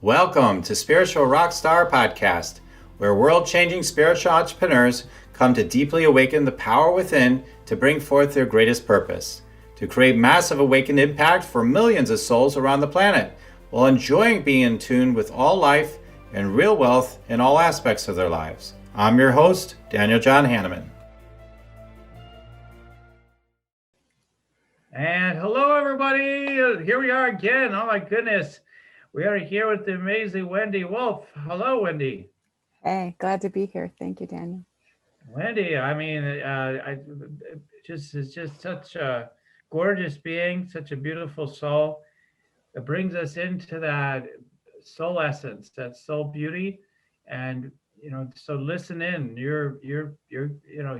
Welcome to Spiritual Rockstar Podcast, where world-changing spiritual entrepreneurs come to deeply awaken the power within to bring forth their greatest purpose, to create massive awakened impact for millions of souls around the planet, while enjoying being in tune with all life and real wealth in all aspects of their lives. I'm your host, Daniel John Hanneman. And hello, everybody. Here we are again. Oh, my goodness. We are here with the amazing Wendy Wolf. Hello, Wendy. Hey, glad to be here. Thank you, Daniel. Wendy, I mean, is just such a gorgeous being, such a beautiful soul. It brings us into that soul essence, that soul beauty, and so listen in.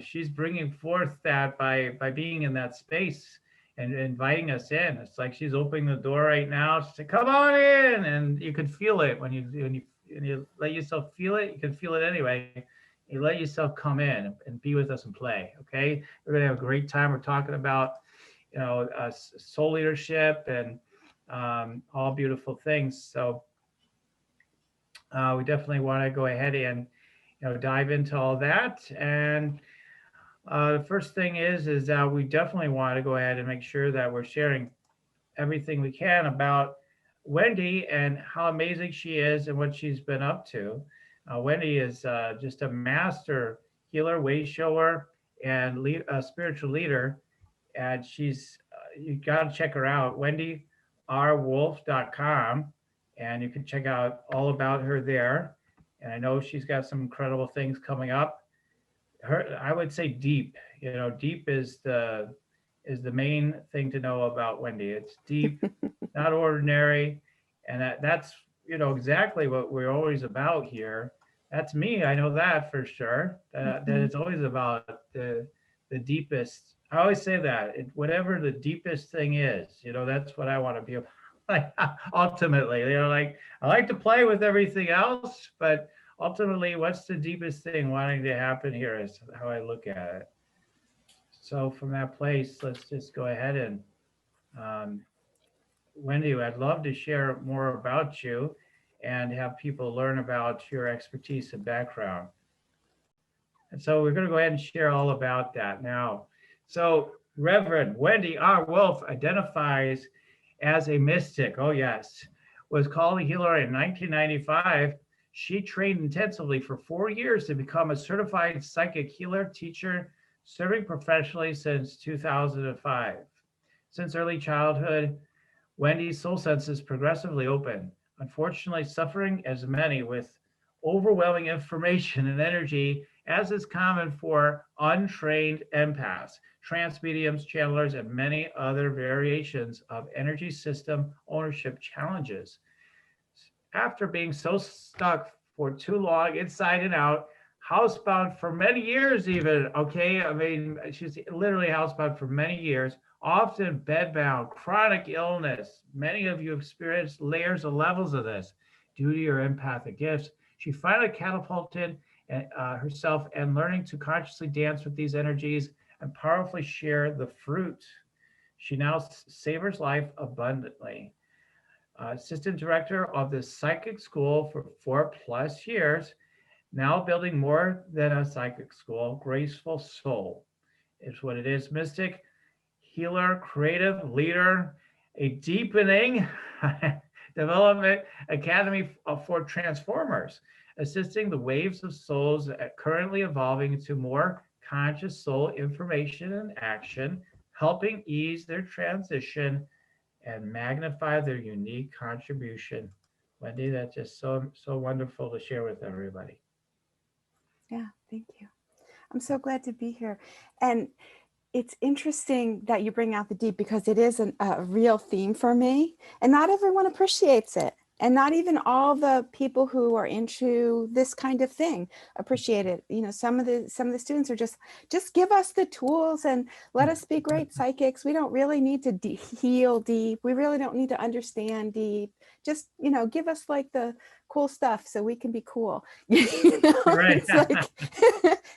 She's bringing forth that by being in that space and inviting us in. It's like she's opening the door right now. She's like, "Come on in," and you can feel it when you let yourself feel it. You can feel it anyway. You let yourself come in and be with us and play. Okay, we're gonna have a great time. We're talking about soul leadership and all beautiful things. So we definitely want to go ahead and dive into all that. And the first thing is that we definitely want to go ahead and make sure that we're sharing everything we can about Wendy and how amazing she is and what she's been up to. Wendy is just a master healer, way shower, and a spiritual leader. And she's you got to check her out, wendyrwolf.com, and you can check out all about her there. And I know she's got some incredible things coming up. I would say deep. Deep is the main thing to know about Wendy. It's deep, not ordinary, and that's exactly what we're always about here. That's me. I know that for sure. That it's always about the deepest. I always say that whatever the deepest thing is, that's what I want to be about. Like ultimately, like I like to play with everything else, but ultimately, what's the deepest thing wanting to happen here is how I look at it. So from that place, let's just go ahead and Wendy, I'd love to share more about you and have people learn about your expertise and background. And so we're going to go ahead and share all about that now. So Reverend Wendy R. Wolf identifies as a mystic. Oh, yes. Was called a healer in 1995. She trained intensively for 4 years to become a certified psychic healer teacher, serving professionally since 2005. Since early childhood, Wendy's soul senses progressively open, unfortunately suffering as many with overwhelming information and energy, as is common for untrained empaths, trance mediums, channelers, and many other variations of energy system ownership challenges. After being so stuck for too long, inside and out, housebound for many years even, okay? I mean, she's literally housebound for many years, often bedbound, chronic illness. Many of you experienced layers and levels of this due to your empathic gifts. She finally catapulted herself and learning to consciously dance with these energies and powerfully share the fruit. She now savors life abundantly. Assistant director of the psychic school for 4+ years, now building more than a psychic school. Graceful soul is what it is. Mystic, healer, creative, leader, a deepening development academy for transformers, assisting the waves of souls currently evolving into more conscious soul information and action, helping ease their transition and magnify their unique contribution. Wendy, that's just so wonderful to share with everybody. Yeah, thank you. I'm so glad to be here. And it's interesting that you bring out the deep, because it is a real theme for me, and not everyone appreciates it. And not even all the people who are into this kind of thing appreciate it. Some of the students are just give us the tools and let us be great psychics. We don't really need to heal deep. We really don't need to understand deep. Just, give us like the cool stuff so we can be cool. Right.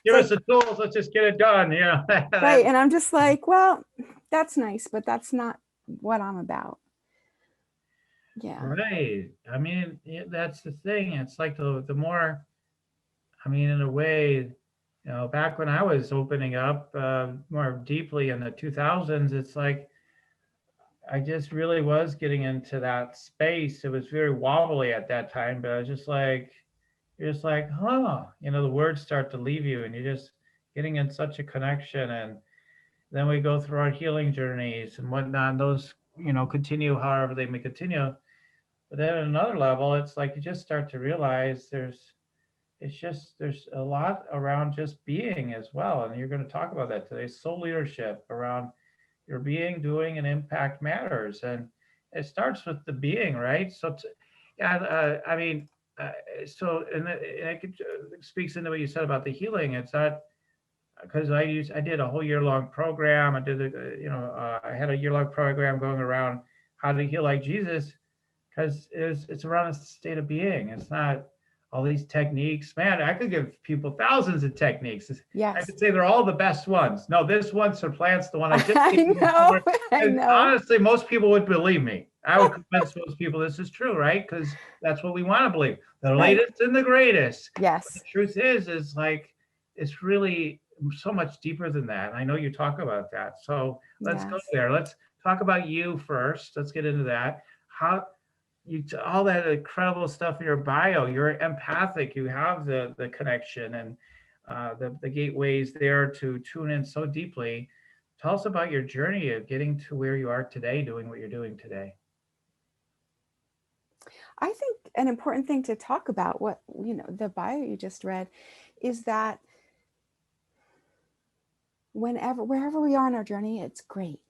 Give us the tools. Let's just get it done. Yeah. Right. And I'm just like, well, that's nice, but that's not what I'm about. Yeah. Right. I mean, that's the thing. It's like the more, I mean, in a way, back when I was opening up more deeply in the 2000s, it's like I just really was getting into that space. It was very wobbly at that time, but I was just like, you're just like, huh, the words start to leave you and you're just getting in such a connection. And then we go through our healing journeys and whatnot. And those, continue however they may continue. But then at another level, it's like you just start to realize there's a lot around just being as well. And you're going to talk about that today. Soul leadership around your being, doing, and impact matters. And it starts with the being, right? So, yeah, I mean, uh, and it speaks into what you said about the healing. It's not because I did a whole year long program. I had a year long program going around how to heal like Jesus because it's around a state of being. It's not all these techniques. Man, I could give people thousands of techniques. I Yes. could say they're all the best ones. No, this one supplants the one I just I gave you know. before. I And know. honestly, most people would believe me. I would convince most people this is true, right? Because that's what we want to believe. The Right. latest and the greatest. But the Yes. truth is like it's really so much deeper than that. I know you talk about that. So let's go Yes. there. Let's talk about you first. Let's get into that. How all that incredible stuff in your bio. You're empathic. You have the connection and the gateways there to tune in so deeply. Tell us about your journey of getting to where you are today, doing what you're doing today. I think an important thing to talk about, the bio you just read, is that wherever we are in our journey, it's great.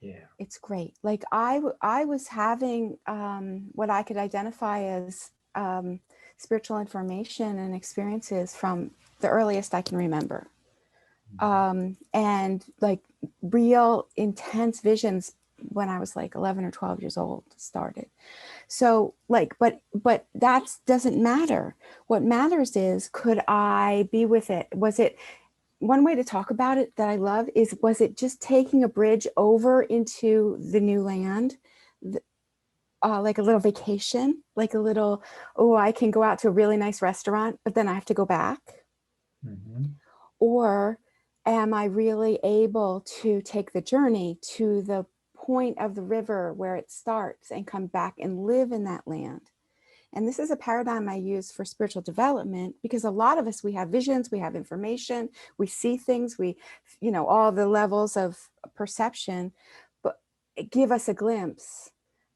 Yeah. It's great. Like I was having what I could identify as spiritual information and experiences from the earliest I can remember. And like real intense visions when I was like 11 or 12 years old started. So like, but that doesn't matter. What matters is, could I be with it? Was it, one way to talk about it that I love is, was it just taking a bridge over into the new land? Like a little vacation, like a little, oh, I can go out to a really nice restaurant, but then I have to go back. Mm-hmm. Or am I really able to take the journey to the point of the river where it starts and come back and live in that land? And this is a paradigm I use for spiritual development, because a lot of us, we have visions, we have information, we see things, all the levels of perception, but give us a glimpse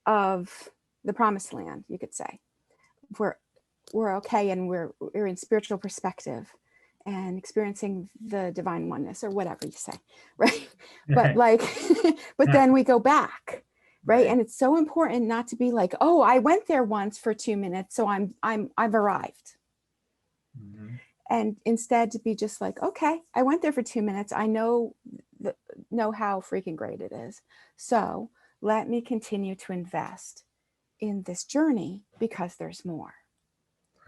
of the promised land, you could say. We're okay, and we're in spiritual perspective and experiencing the divine oneness, or whatever you say, right? But like, but then we go back, right? And it's so important not to be like, oh, I went there once for 2 minutes, so I've arrived. Mm-hmm. And instead to be just like, okay, I went there for 2 minutes. I know how freaking great it is. So let me continue to invest in this journey, because there's more.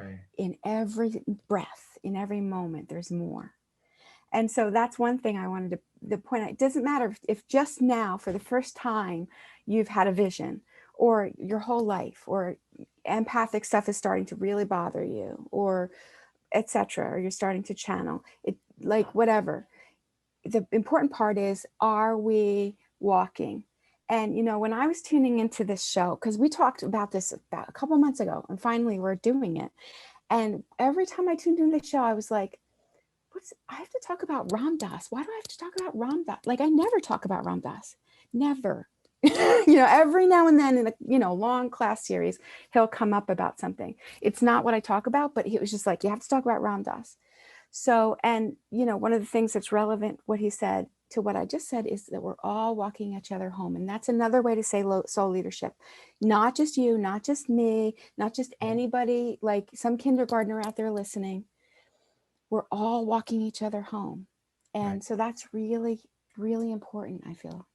Right. In every breath, in every moment, there's more. And so that's one thing I wanted to point out. It doesn't matter if just now, for the first time, you've had a vision, or your whole life, or empathic stuff is starting to really bother you, or etc., or you're starting to channel it, like whatever. The important part is, are we walking? And when I was tuning into this show, because we talked about this about a couple months ago, and finally we're doing it. And every time I tuned into the show, I was like, I have to talk about Ram Dass. Why do I have to talk about Ram Dass? Like, I never talk about Ram Dass. Never. Every now and then in a long class series, he'll come up about something. It's not what I talk about, but he was just like, you have to talk about Ram Dass. So, and one of the things that's relevant, what he said to what I just said, is that we're all walking each other home. And that's another way to say soul leadership. Not just you, not just me, not just anybody, like some kindergartner out there listening. We're all walking each other home. And so that's really, really important, I feel.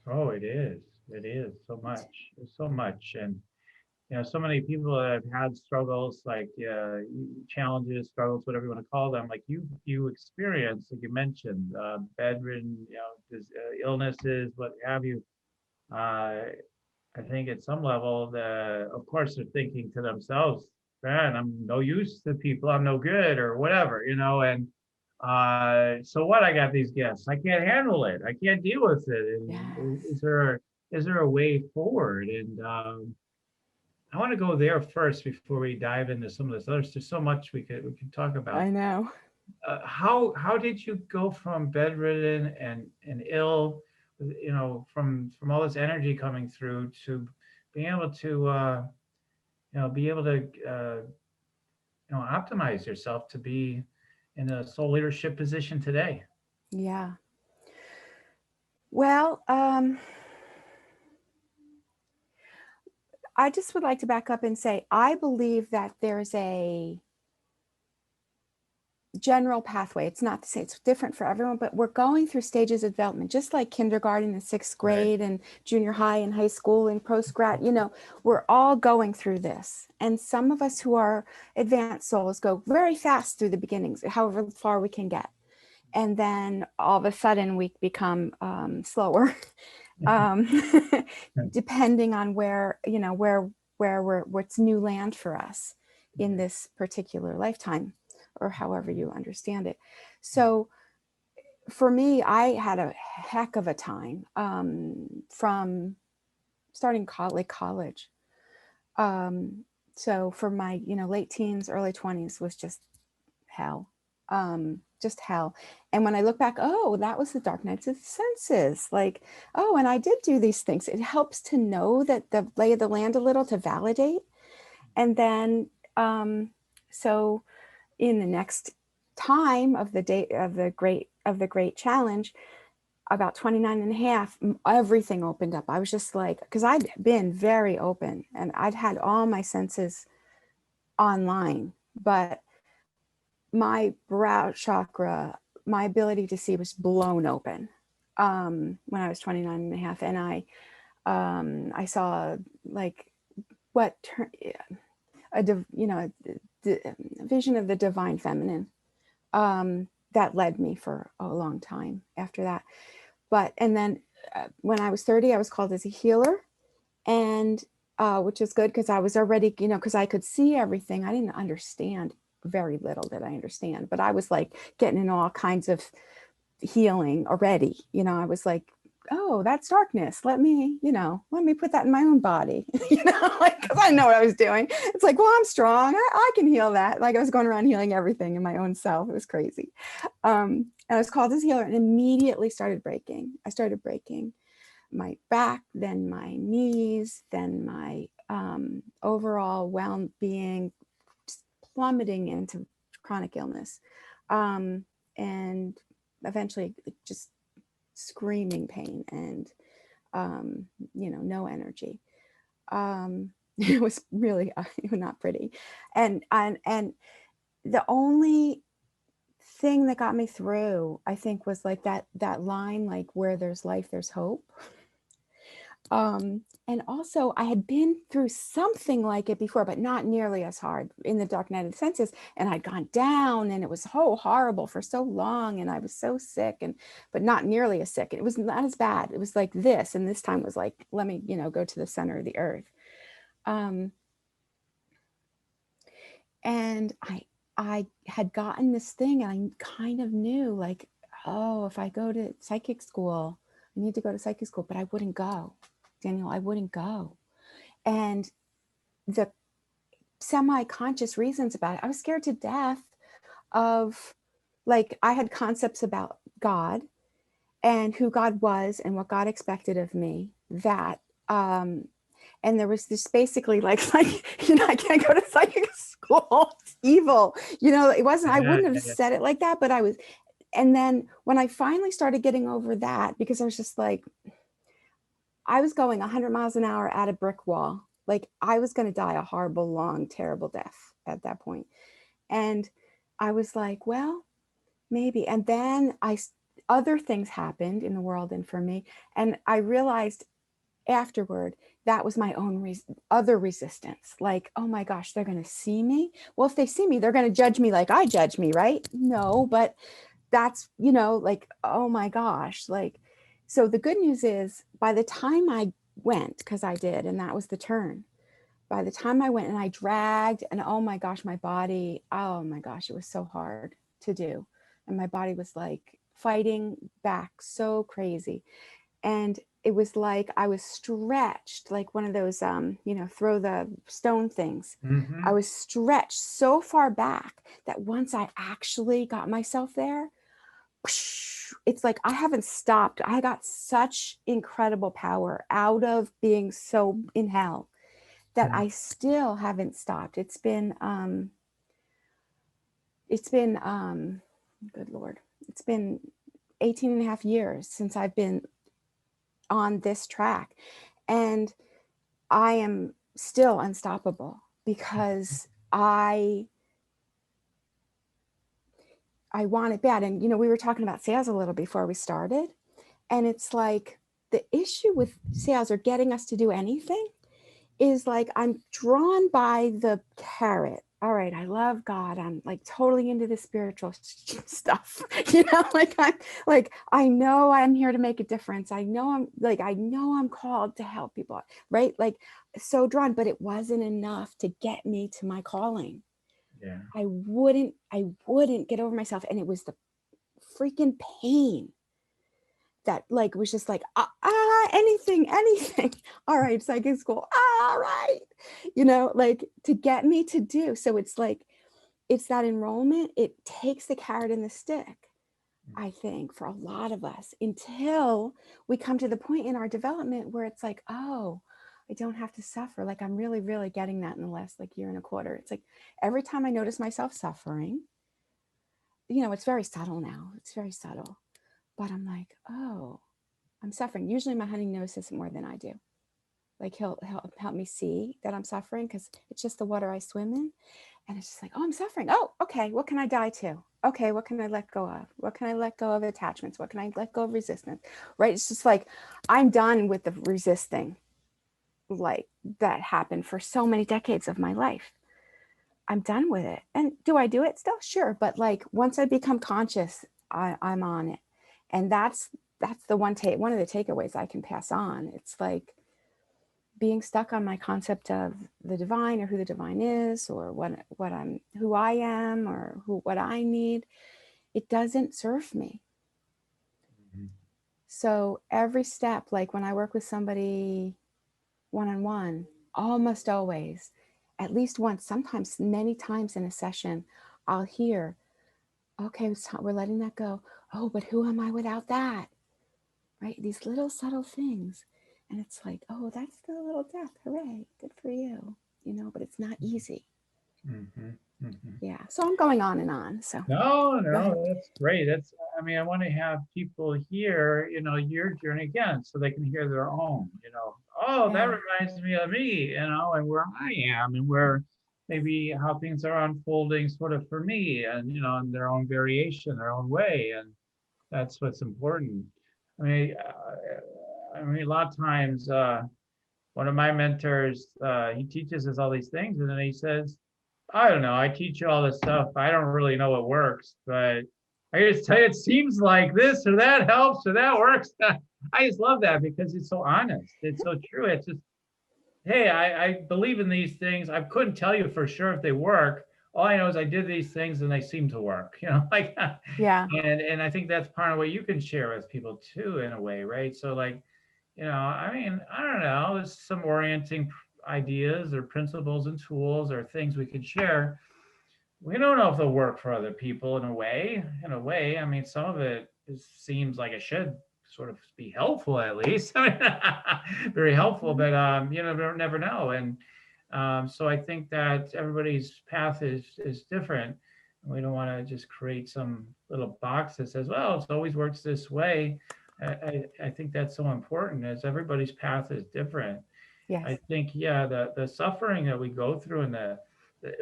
Oh, it is. It is so much. There's so much. And so many people that have had struggles, like challenges, struggles, whatever you want to call them, like you experienced, like you mentioned, bedridden, illnesses, what have you. I think at some level, of course, they're thinking to themselves, man, I'm no use to people, I'm no good or whatever, and so what? I got these guests. I can't handle it. I can't deal with it. And Yes. is there a way forward? And I want to go there first before we dive into some of this others. There's so much we could talk about. I know. How did you go from bedridden and ill, from all this energy coming through to being able to optimize yourself to be in a soul leadership position today? Yeah. Well, I just would like to back up and say, I believe that there's a general pathway. It's not the same, it's different for everyone, but we're going through stages of development, just like kindergarten and sixth grade and junior high and high school and post-grad, we're all going through this. And some of us who are advanced souls go very fast through the beginnings, however far we can get. And then all of a sudden we become slower, depending on where what's new land for us in this particular lifetime, or however you understand it. So for me, I had a heck of a time from starting college. So for my, late teens, early 20s was just hell. Just hell. And when I look back, oh, that was the dark nights of the senses. Like, oh, and I did do these things. It helps to know that the lay of the land a little, to validate. And then, so in the next time of the day of the great challenge, about 29 and a half, everything opened up. I was just like, because I'd been very open and I'd had all my senses online, but my brow chakra, my ability to see was blown open when I was 29 and a half. And I saw like a vision of the divine feminine that led me for a long time after that. And then when I was 30, I was called as a healer, and which is good because I was already, because I could see everything. I didn't understand, very little did I understand, but I was like getting in all kinds of healing already. I was like, oh, that's darkness. Let me put that in my own body, like, because I know what I was doing. It's like, well, I'm strong. I can heal that. Like I was going around healing everything in my own self. It was crazy. And I was called as healer and immediately started breaking. I started breaking my back, then my knees, then my overall well-being, just plummeting into chronic illness. And eventually just screaming pain and, no energy. It was really not pretty. And the only thing that got me through, I think, was like that line, like, where there's life, there's hope. And also I had been through something like it before, but not nearly as hard, in the dark night of the senses. And I'd gone down and it was so horrible for so long. And I was so sick, but not nearly as sick. It was not as bad. It was like this. And this time was like, let me, go to the center of the earth. And I had gotten this thing, and I kind of knew, like, oh, if I go to psychic school, I need to go to psychic school, but I wouldn't go. Daniel, I wouldn't go. And the semi-conscious reasons about it, I was scared to death of, like, I had concepts about God and who God was and what God expected of me, that, and there was this basically like, I can't go to psychic school. It's evil. It wasn't, I wouldn't have said it like that, but I was. And then when I finally started getting over that, because I was just like, I was going 100 miles an hour at a brick wall. Like I was going to die a horrible, long, terrible death at that point. And I was like, well, maybe. And then other things happened in the world and for me. And I realized afterward, that was my own other resistance. Like, oh my gosh, they're going to see me. Well, if they see me, they're going to judge me like I judge me, right? No, but that's, like, oh my gosh. Like, so the good news is, by the time I went, because I did, and that was the turn. By the time I went and I dragged, and oh my gosh, my body, oh my gosh, it was so hard to do. And my body was like fighting back so crazy. And it was like I was stretched like one of those, throw the stone things. I was stretched so far back that once I actually got myself there, it's like I haven't stopped. I got such incredible power out of being so in hell that I still haven't stopped. It's been good Lord, it's been 18 and a half years since I've been on this track, and I am still unstoppable because I want it bad. And we were talking about sales a little before we started, and it's like the issue with sales or getting us to do anything is like I'm drawn by the carrot. All right, I love God. I'm like totally into the spiritual stuff. I know I'm here to make a difference. I know I'm called to help people, right? Like so drawn, but it wasn't enough to get me to my calling. Yeah. I wouldn't get over myself. And it was the freaking pain that like was just like anything all right, psychic school, all right, like to get me to do. So it's like it's that enrollment, it takes the carrot and the stick, I think, for a lot of us, until we come to the point in our development where it's like, oh, I don't have to suffer. Like I'm really getting that in the last like year and a quarter. It's like every time I notice myself suffering, it's very subtle now, it's very subtle. But I'm like, oh, I'm suffering. Usually my honey notices more than I do. Like he'll help me see that I'm suffering because it's just the water I swim in. And it's just like, oh, I'm suffering. Oh, okay. What can I die to? Okay. What can I let go of? What can I let go of attachments? What can I let go of resistance? Right. It's just like, I'm done with the resisting like that happened for so many decades of my life. I'm done with it. And do I do it still? Sure. But like once I become conscious, I'm on it. And that's the one of the takeaways I can pass on. It's like being stuck on my concept of the divine or who the divine is or who I am or what I need. It doesn't serve me. Mm-hmm. So every step, like when I work with somebody one-on-one, almost always, at least once, sometimes many times in a session, I'll hear, okay, we're letting that go. Oh, but who am I without that? Right? These little subtle things. And it's like, oh, that's the little death. Hooray. Good for you. But it's not easy. Mm-hmm. Mm-hmm. Yeah. So I'm going on and on. So no, that's great. I want to have people hear, your journey again, so they can hear their own, oh, that reminds me of me, and where I am and where maybe how things are unfolding sort of for me and, in their own variation, their own way. And that's what's important. A lot of times, one of my mentors, he teaches us all these things, and then he says, I don't know, I teach you all this stuff. I don't really know what works, but I just tell you, it seems like this or that helps or that works. I just love that because it's so honest. It's so true. It's just, hey, I believe in these things. I couldn't tell you for sure if they work. All I know is I did these things and they seem to work, yeah. And I think that's part of what you can share with people too, in a way, right? So like, I don't know, there's some orienting ideas or principles and tools or things we could share. We don't know if they'll work for other people in a way. Some of it seems like it should sort of be helpful, at least. Very helpful, but you never know. And so I think that everybody's path is different. We don't want to just create some little box that says, well, it always works this way. I think that's so important, as everybody's path is different. Yes. I think, the suffering that we go through and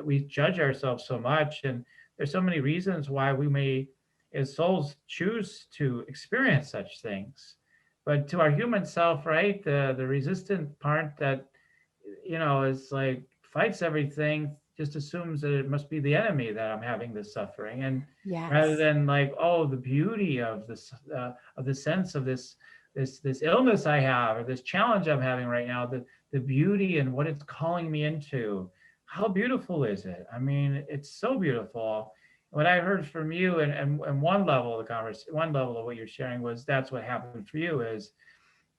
we judge ourselves so much, and there's so many reasons why we may, as souls, choose to experience such things. But to our human self, right, the resistant part that, is like fights everything, just assumes that it must be the enemy that I'm having this suffering. And yes. rather than like, oh, the beauty of this, of the sense of this this illness I have, or this challenge I'm having right now, the beauty and what it's calling me into. How beautiful is it? I mean, it's so beautiful. What I heard from you, and one level of the conversation, one level of what you're sharing was that's what happened for you is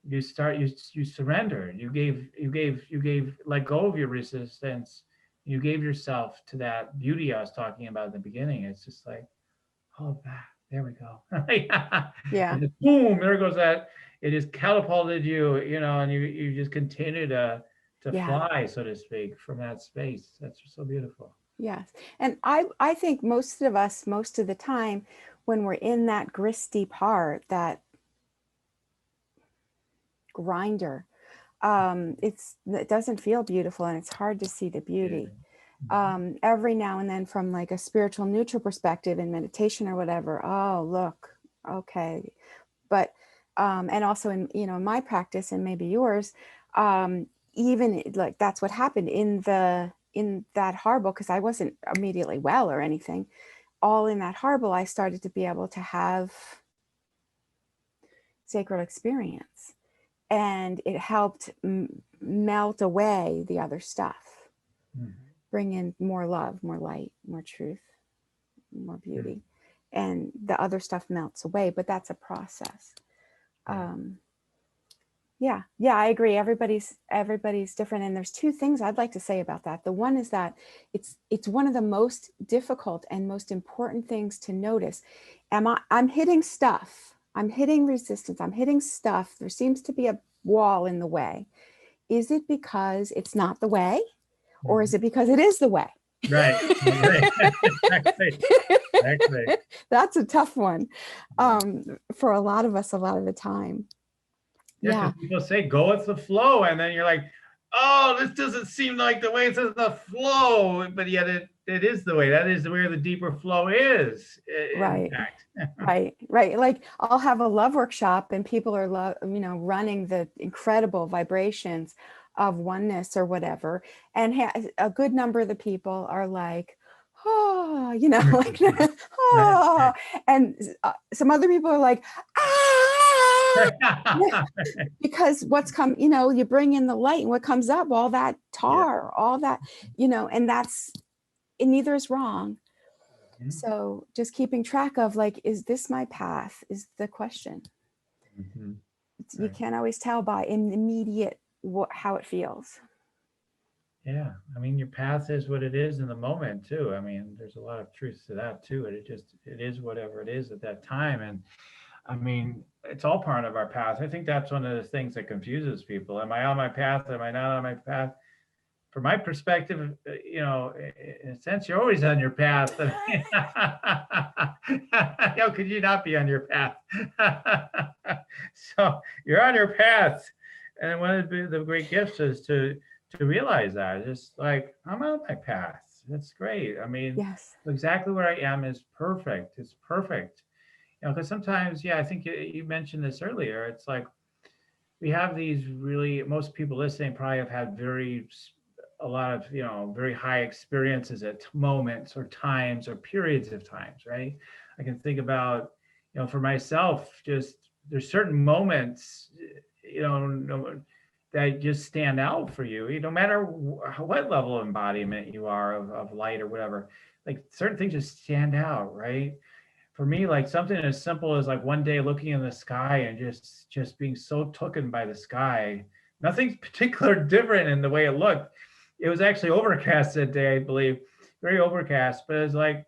you surrendered. You gave let go of your resistance. You gave yourself to that beauty I was talking about in the beginning. It's just like, oh, there we go. Yeah. And just boom, there goes that. It just catapulted you, and you just continue to Yeah. fly, so to speak, from that space. That's so beautiful. Yes. And I think most of us, most of the time, when we're in that gristy part, that grinder, it doesn't feel beautiful, and it's hard to see the beauty. Every now and then, from like a spiritual neutral perspective in meditation or whatever, oh, look, okay. But and also in my practice, and maybe yours, even like that's what happened in that harbor, because I wasn't immediately well or anything. All in that harbor, I started to be able to have sacred experience, and it helped melt away the other stuff, bring in more love, more light, more truth, more beauty, and the other stuff melts away. But that's a process. Yeah, I agree. Everybody's different, and there's two things I'd like to say about that. The one is that it's one of the most difficult and most important things to notice. I'm hitting stuff. I'm hitting resistance. I'm hitting stuff. There seems to be a wall in the way. Is it because it's not the way, or is it because it is the way? Right. Exactly. That's a tough one for a lot of us a lot of the time. Yeah, because people say go with the flow, and then you're like, oh, this doesn't seem like the way it's the flow, but yet it is the way. That is where the deeper flow is. Right. In fact. Right. Like I'll have a love workshop, and people are running the incredible vibrations of oneness or whatever, and a good number of the people are like, oh, like, oh, and some other people are like, because what's come, you bring in the light, and what comes up, all that tar, all that, and neither is wrong. So just keeping track of, like, is this my path is the question. You can't always tell by immediate how it feels. Yeah, I mean, your path is what it is in the moment too. I mean, there's a lot of truth to that too. It is whatever it is at that time. And I mean, it's all part of our path. I think that's one of the things that confuses people. Am I on my path? Am I not on my path? From my perspective, in a sense, you're always on your path. How could you not be on your path? So you're on your path. And one of the great gifts is to realize that. Just like, I'm on my path. That's great. I mean, yes, exactly where I am is perfect. It's perfect. Because sometimes, I think you mentioned this earlier. It's like we have these most people listening probably have had a lot of, very high experiences at moments or times or periods of times, right? I can think about, for myself, just there's certain moments, that just stand out for you, no matter what level of embodiment you are of light or whatever. Like certain things just stand out, right? For me, like something as simple as like one day looking in the sky and just being so taken by the sky. Nothing particular different in the way it looked. It was actually overcast that day, I believe, very overcast. But it's like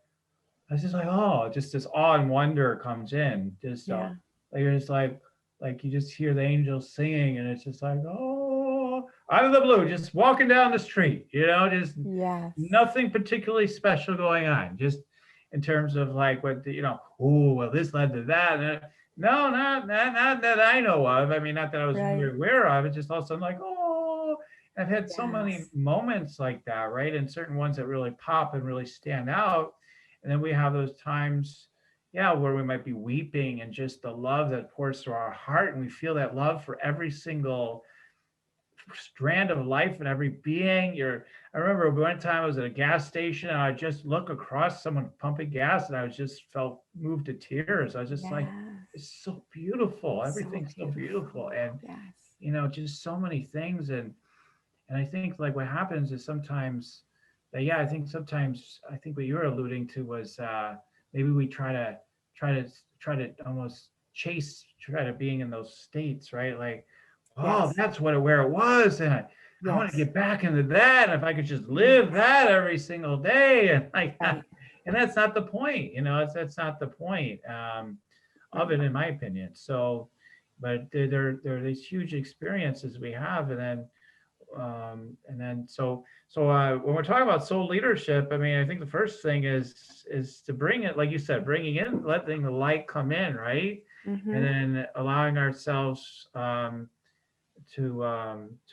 I was just like, oh, just this awe and wonder comes in. Just like you're just like you just hear the angels singing, and it's just like, oh, out of the blue, just walking down the street, just nothing particularly special going on. Just in terms of like what oh, well, this led to that. No, not that I know of. I mean, not that I was very aware of. It's just all of a sudden like, oh, I've had so many moments like that, right? And certain ones that really pop and really stand out. And then we have those times, where we might be weeping and just the love that pours through our heart. And we feel that love for every single strand of life and every being. I remember one time I was at a gas station and I just look across someone pumping gas and I was just felt moved to tears. I was just like, is so beautiful. So Everything's so beautiful. beautiful. And, Yes. just so many things. And I think like what happens is sometimes yeah, I think what you were alluding to was maybe we try to try to almost try to being in those states, right? Like, oh, Yes. that's where it was. And I want to Yes. get back into that. And if I could just live Yes. that every single day. And like, Right. and that's not the point, that's not the point of Right. it, in my opinion. So, but there are these huge experiences we have. And then when we're talking about soul leadership, I mean, I think the first thing is to bring it, like you said, bringing in, letting the light come in, right? And Mm-hmm. then allowing ourselves to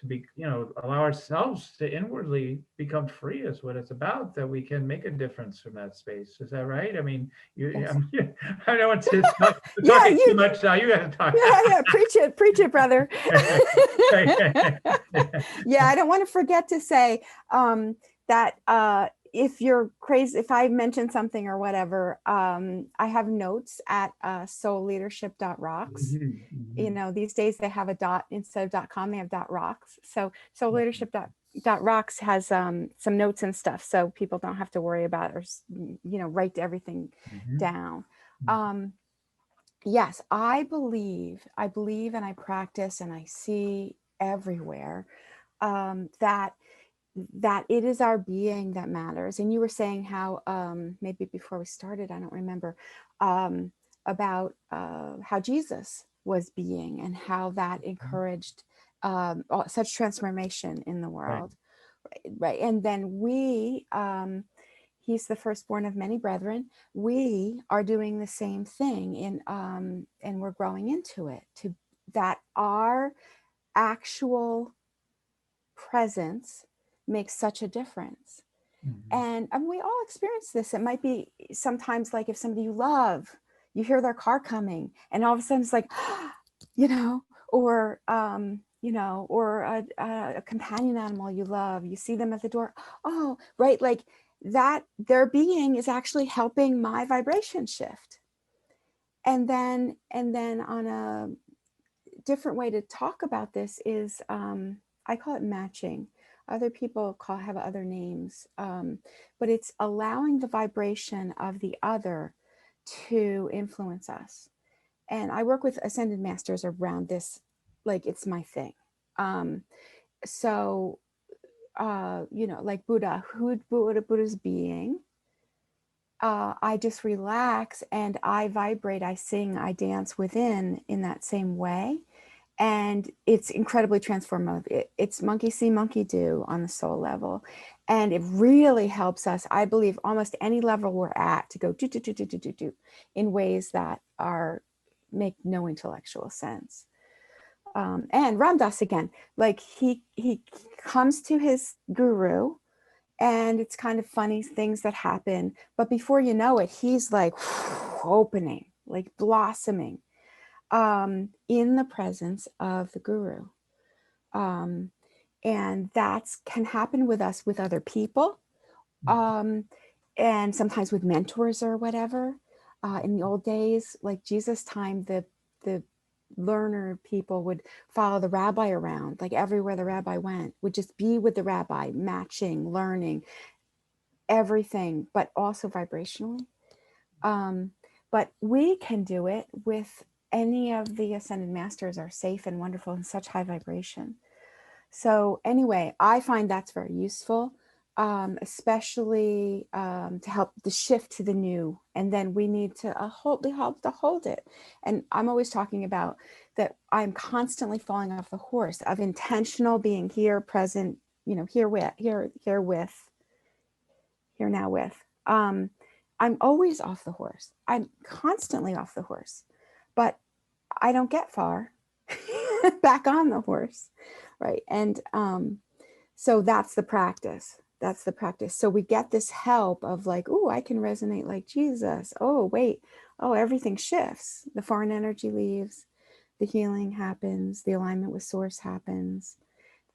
be, allow ourselves to inwardly become free is what it's about, that we can make a difference from that space. Is that right? I mean, Yes. I don't want to talk, Yeah, talking too you, much now. You got to talk. yeah, preach it, brother. Yeah, I don't want to forget to say that if you're crazy, if I mention something or whatever, I have notes at Soulleadership.rocks. Mhm, mhm. These days they have a dot instead of .com, they have .rocks. So Soulleadership.rocks has some notes and stuff, so people don't have to worry about or write everything Mhm. down. Yes, I believe, and I practice, and I see everywhere that it is our being that matters. And you were saying how maybe before we started, I don't remember, about how Jesus was being and how that Mhm. encouraged such transformation in the Right. world, right? And then he's the firstborn of many brethren. We are doing the same thing and we're growing into it, to that our actual presence makes such a difference. Mhm. And we all experience this. It might be sometimes like if somebody you love, you hear their car coming and all of a sudden it's like, or a companion animal you love, you see them at the door. Oh, right. Like that, their being is actually helping my vibration shift. And then on a different way to talk about this is, I call it matching. Other people have other names, but it's allowing the vibration of the other to influence us. And I work with ascended masters around this, like it's my thing. Um, so, like Buddha's being. I just relax and I vibrate, I sing, I dance within in that same way, and it's incredibly transformative. It's monkey see, monkey do on the soul level, and it really helps us, I believe, almost any level we're at, to go do in ways that make no intellectual sense. And Ram Dass again, like he comes to his guru, and it's kind of funny things that happen, but before you know it, he's like opening, like blossoming in the presence of the guru. Um, and that can happen with us, with other people, um, and sometimes with mentors or whatever. In the old days, like Jesus' time, the learner people would follow the rabbi around, like everywhere the rabbi went, would just be with the rabbi, matching, learning everything, but also vibrationally. Um, but we can do it with any of the ascended masters, are safe and wonderful and such high vibration. So anyway, I find that's very useful, especially to help the shift to the new. And then we need to help to hold it. And I'm always talking about that I'm constantly falling off the horse of intentional being here, present, here now with. I'm always off the horse. I'm constantly off the horse, but I don't get far back on the horse, right? And so that's the practice. That's the practice. So we get this help of like, oh, I can resonate like Jesus. Oh, wait. Oh, everything shifts. The foreign energy leaves. The healing happens. The alignment with source happens.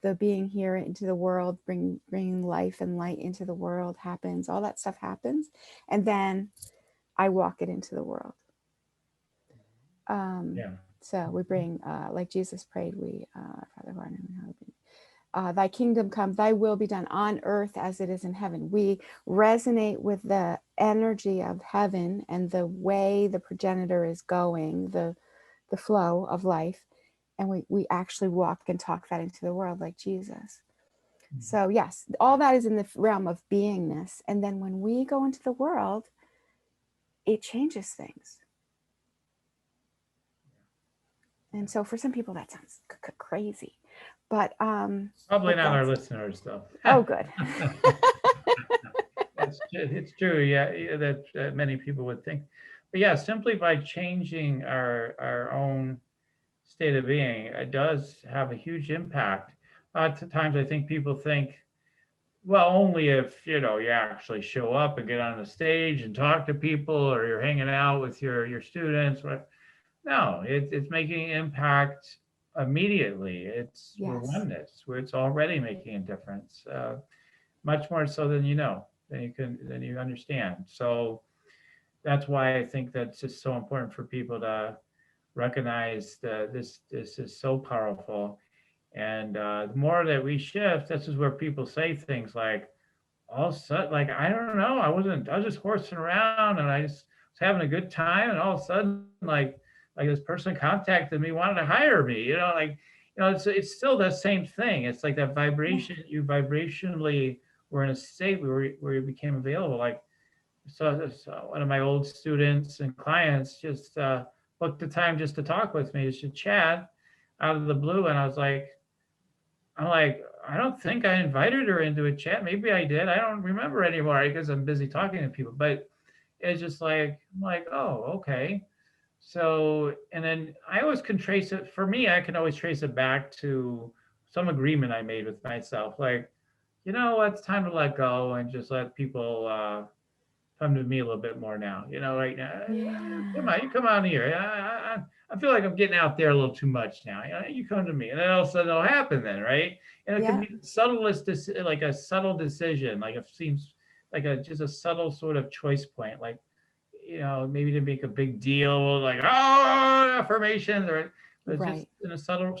The being here into the world, bringing life and light into the world happens. All that stuff happens. And then I walk it into the world. Yeah. So we bring, like Jesus prayed, we, Father who art in heaven, hallowed be. Thy kingdom come, thy will be done on earth as it is in heaven. We resonate with the energy of heaven and the way the progenitor is going, the flow of life. And we actually walk and talk that into the world like Jesus. So yes, all that is in the realm of beingness. And then when we go into the world, it changes things. And so for some people that sounds crazy, but Probably not our listeners though. Oh, good. It's true. Yeah, that many people would think. But yeah, simply by changing our own state of being, it does have a huge impact. Lots of times I think people think, well, only if, you actually show up and get on the stage and talk to people, or you're hanging out with your students. No, it's making an impact immediately. We're Yes. oneness, where it's already making a difference, much more so than than you understand. So that's why I think that's just so important for people to recognize that this is so powerful. And the more that we shift, this is where people say things like, all of a sudden, like, I don't know, I was just horsing around and I just was having a good time. And all of a sudden, like this person contacted me, wanted to hire me, it's still the same thing. It's like that vibration, you vibrationally were in a state where you became available. Like, so one of my old students and clients just booked the time just to talk with me, just to chat out of the blue. And I'm like, I don't think I invited her into a chat. Maybe I did. I don't remember anymore because I'm busy talking to people. But it's just like, I'm like, oh, okay. So, and then I always can trace it. For me, I can always trace it back to some agreement I made with myself. Like, it's time to let go and just let people come to me a little bit more now. Right now, come Yeah. on, you come on here. I feel like I'm getting out there a little too much now. You come to me, and then all of a sudden it'll happen. Then, right? And it can Yeah. be subtlest, like a subtle decision, like it seems like just a subtle sort of choice point, like maybe to make a big deal, like affirmations, or but just Right. in a subtle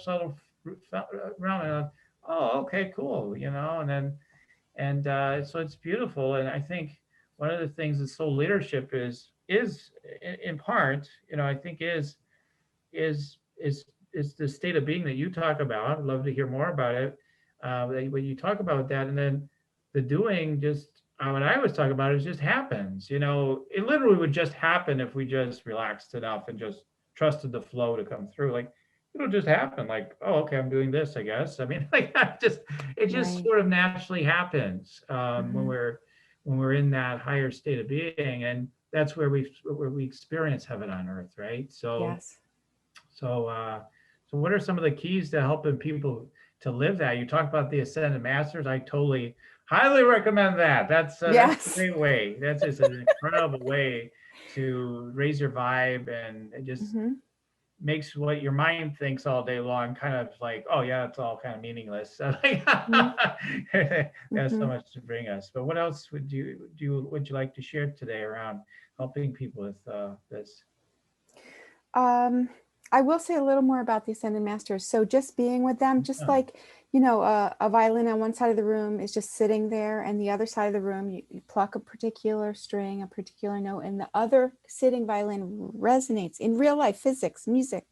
realm. Oh, okay, cool. And so it's beautiful. And I think one of the things that soul leadership is in part, I think is is is the state of being that you talk about. I'd love to hear more about it. When you talk about that, and then the doing, just what I was talking about, is just happens. It literally would just happen if we just relaxed enough and just trusted the flow to come through. Like, it'll just happen. Like, oh, okay, I'm doing this, I guess. I mean, like, it just Right. sort of naturally happens when Mm-hmm. we're in that higher state of being, and that's where we experience heaven on earth, right? So Yes. so, so what are some of the keys to helping people to live that? You talk about the ascended masters. I totally, highly recommend that. That's a Yes. great way. That's just an incredible way to raise your vibe, and it just Mm-hmm. makes what your mind thinks all day long kind of like, oh yeah, it's all kind of meaningless. So like, Mm-hmm. there's so Mm-hmm. much to bring us. But what else would you like to share today around helping people with this? Um, I will say a little more about the Ascended Masters. So just being with them, just Yeah. like, a violin on one side of the room is just sitting there, and the other side of the room, you pluck a particular string, a particular note, and the other sitting violin resonates in real life, physics, music.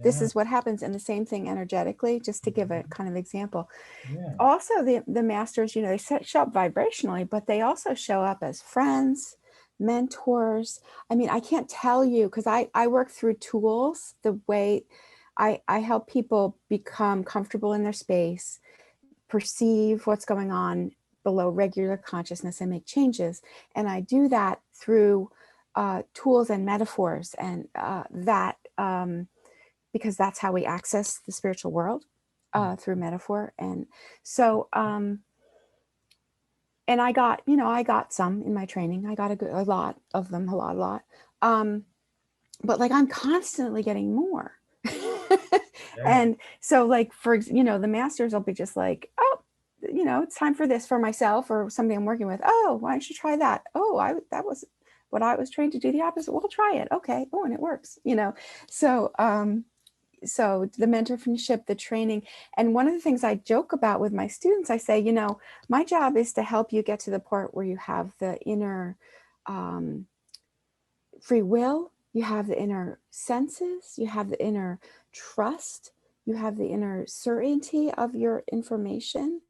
This Yeah. is what happens, and the same thing energetically, just to give a kind of example. Yeah. Also, the masters, they show up vibrationally, but they also show up as friends, mentors. I mean, I can't tell you, because I work through tools, the way I help people become comfortable in their space, perceive what's going on below regular consciousness and make changes. And I do that through tools and metaphors, and because that's how we access the spiritual world, through metaphor. And so, and I got some in my training. I got a lot of them, a lot. But like, I'm constantly getting more. Yeah. And so, like, the masters will be just like, oh, it's time for this for myself or somebody I'm working with. Oh, why don't you try that? Oh, that was what I was trained to do the opposite. Well, try it. Okay. Oh, and it works, So, so the mentorship, the training. And one of the things I joke about with my students, I say, my job is to help you get to the point where you have the inner free will, you have the inner senses, you have the inner trust, you have the inner certainty of your information,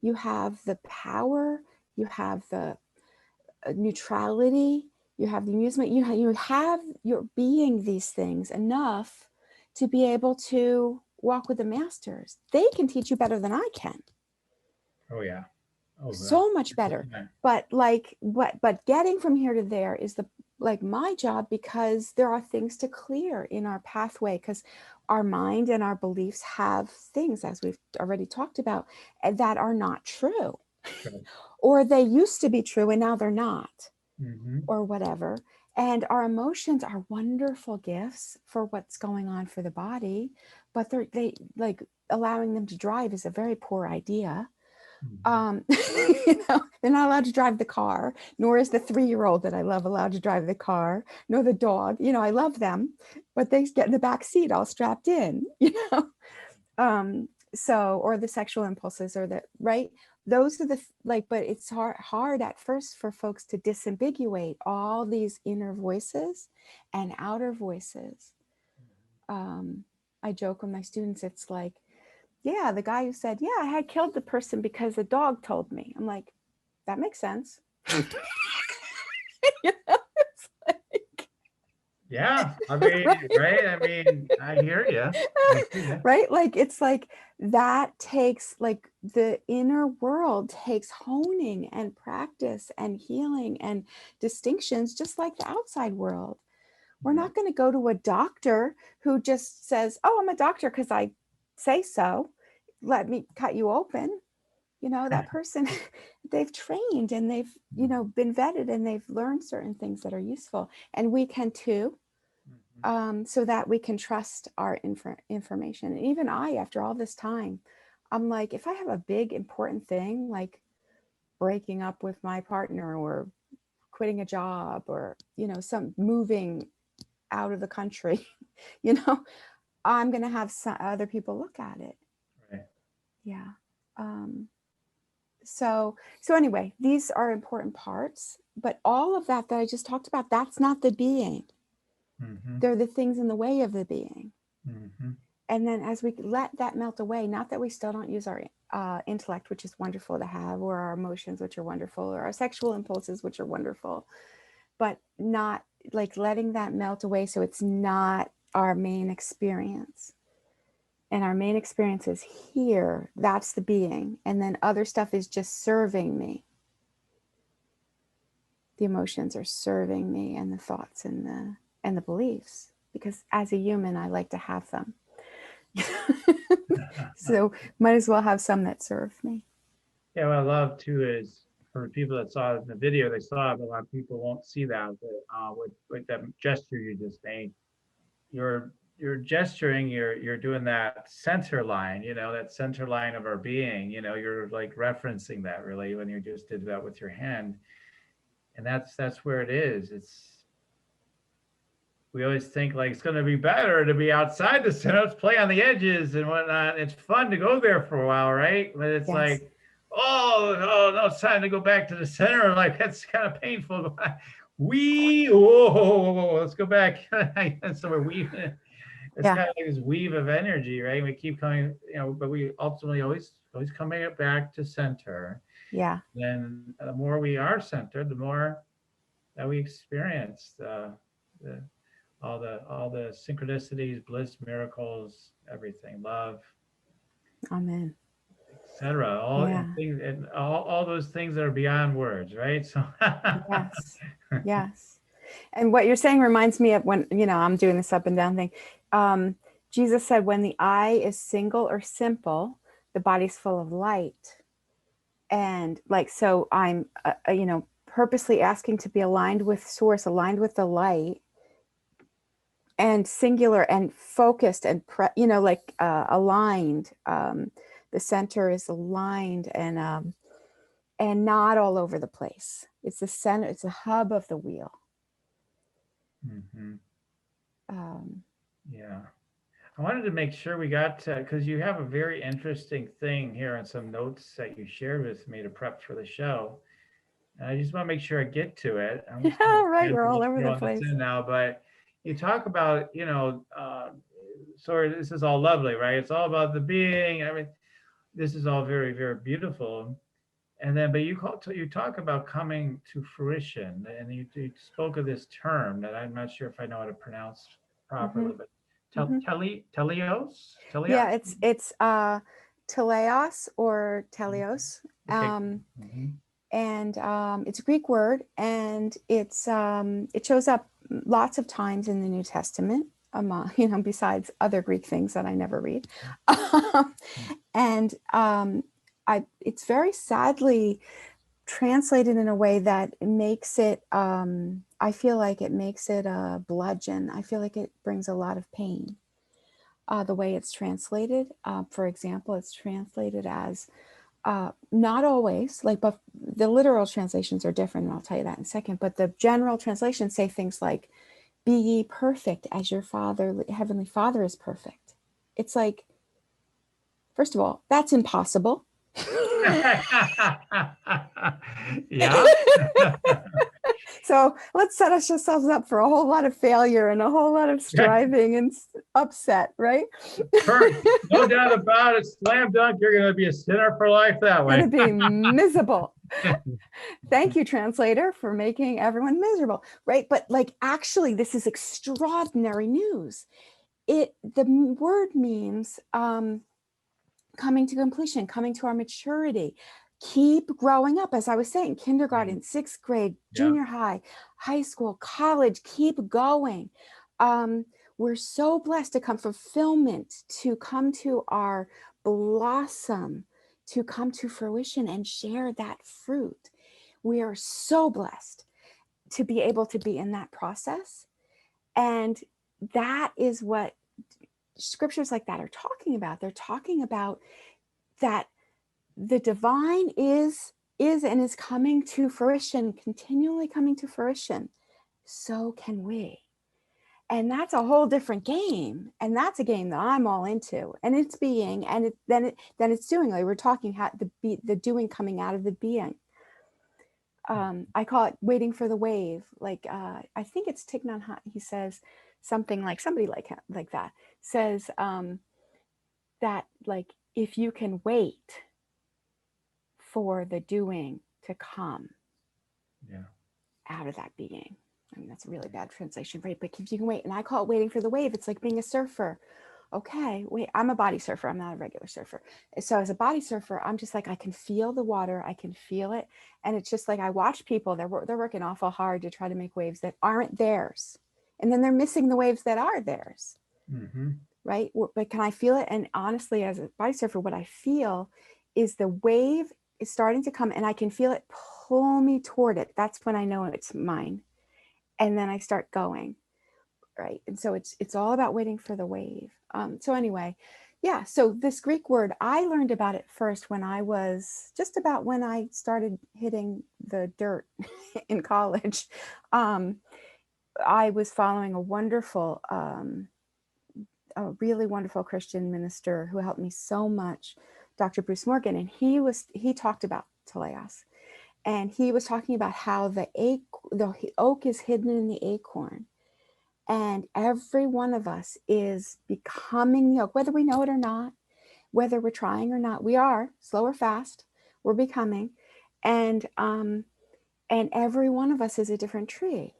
you have the power, you have the neutrality, you have the amusement, you have your being these things enough to be able to walk with the masters. They can teach you better than I can. Oh yeah. Oh, So much better. But but getting from here to there is my job, because there are things to clear in our pathway, because our mind and our beliefs have things, as we've already talked about, that are not true. Right. Or they used to be true and now they're not, Mm-hmm. or whatever. And our emotions are wonderful gifts for what's going on for the body, but they allowing them to drive is a very poor idea. Mm-hmm. They're not allowed to drive the car, nor is the 3-year-old that I love allowed to drive the car, nor the dog. I love them, but they get in the back seat all strapped in, So, or the sexual impulses, or right. Those are but it's hard at first for folks to disambiguate all these inner voices and outer voices. I joke with my students, it's like, yeah, the guy who said, yeah, I had killed the person because the dog told me. I'm like, that makes sense. It's like, Yeah, I mean, right? I mean, I hear you. Right? It's like that takes, the inner world takes honing and practice and healing and distinctions, just like the outside world. We're not going to go to a doctor who just says, oh, I'm a doctor because I say so. Let me cut you open. That person, they've trained and they've, been vetted and they've learned certain things that are useful. And we can too, so that we can trust our information. And even after all this time, I'm like, if I have a big, important thing, like breaking up with my partner or quitting a job or, some moving out of the country, I'm going to have some other people look at it. Right. Yeah. So anyway, these are important parts, but all of that I just talked about, that's not the being. Mm-hmm. They're the things in the way of the being. Mm-hmm. And then as we let that melt away, not that we still don't use our intellect, which is wonderful to have, or our emotions, which are wonderful, or our sexual impulses, which are wonderful, but not letting that melt away. So it's not our main experience. And our main experience is here. That's the being. And then other stuff is just serving me. The emotions are serving me, and the thoughts and the beliefs, because as a human, I like to have them. So might as well have some that serve me. Yeah, what I love too is, for people that saw it in the video, they saw it, but a lot of people won't see that. But with that gesture you just made, you're gesturing, you're doing that center line, that center line of our being. You're referencing that really when you just did that with your hand, and that's where it is. We always think it's going to be better to be outside the center. Let's play on the edges and whatnot. It's fun to go there for a while, right? But it's Yes. oh no, it's time to go back to the center. That's kind of painful. Whoa, let's go back. So we're weaving. It's kind of this weave of energy, right? We keep coming, but we ultimately always coming back to center. Yeah. And the more we are centered, the more that we experience all the synchronicities, bliss, miracles, everything, love, Amen, etc. Things, and all those things that are beyond words, right? So yes. And what you're saying reminds me of when, I'm doing this up and down thing. Jesus said, when the eye is single or simple, the body's full of light. And so I'm, purposely asking to be aligned with source, aligned with the light, and singular and focused and aligned. The center is aligned and not all over the place. It's the center. It's the hub of the wheel. Hmm. Um, Yeah. I wanted to make sure we got to, because you have a very interesting thing here and some notes that you shared with me to prep for the show. And I just want to make sure I get to it. I'm just going yeah, to right. kind We're of all over the throw this place. in now, but you talk about, sorry, this is all lovely, right? It's all about the being. I mean, this is all very, very beautiful. And then, but you talk about coming to fruition, and you spoke of this term that I'm not sure if I know how to pronounce Hmm. properly, but Hmm. teleos. Yeah, it's teleos or telios. Okay. Um, Hmm. and it's a Greek word, and it shows up lots of times in the New Testament, among besides other Greek things that I never read, and it's very sadly translated in a way that makes it. I feel like it makes it a bludgeon. I feel like it brings a lot of pain. The way it's translated, for example, it's translated as not always but the literal translations are different, and I'll tell you that in a second, but the general translations say things like, be ye perfect as your father, heavenly father, is perfect. It's like, first of all, that's impossible. Yeah. So let's set ourselves up for a whole lot of failure and a whole lot of striving and upset, right? No doubt about it. Slam dunk. You're going to be a sinner for life that Going way. to be miserable. Thank you, translator, for making everyone miserable, right? But like, actually, this is extraordinary news. The word means coming to completion, coming to our maturity, keep growing up. As I was saying, kindergarten, sixth grade, Yeah. junior high, high school, college, keep going. We're so blessed to come fulfillment, to come to our blossom, to come to fruition and share that fruit. We are so blessed to be able to be in that process. And that is what scriptures like that are talking about. They're talking about that the divine is and is coming to fruition, continually coming to fruition. So can we. And that's a whole different game. And that's a game that I'm all into. And it's being, and then it's doing. Like we're talking how the doing coming out of the being. I call it waiting for the wave. Like I think it's Thich Nhat Hanh. He says something like, somebody like that says that like, if you can wait for the doing to come Yeah. out of that being. I mean, that's a really bad translation, right? But if you can wait, and I call it waiting for the wave. It's like being a surfer. Okay, wait, I'm a body surfer. I'm not a regular surfer. So as a body surfer, I'm just like, I can feel the water. I can feel it. And it's just like, I watch people, they're working awful hard to try to make waves that aren't theirs. And then they're missing the waves that are theirs, Mm-hmm. right? But can I feel it? And honestly, as a body surfer, what I feel is the wave is starting to come, and I can feel it pull me toward it. That's when I know it's mine. And then I start going, right? And so it's all about waiting for the wave. So anyway, yeah. So this Greek word, I learned about it first when I was just about when I started hitting the dirt in college. I was following a really wonderful Christian minister who helped me so much, Dr. Bruce Morgan, and he talked about teleos, and he was talking about how the oak is hidden in the acorn, and every one of us is becoming the oak, whether we know it or not, whether we're trying or not. We are, slow or fast, we're becoming, and every one of us is a different tree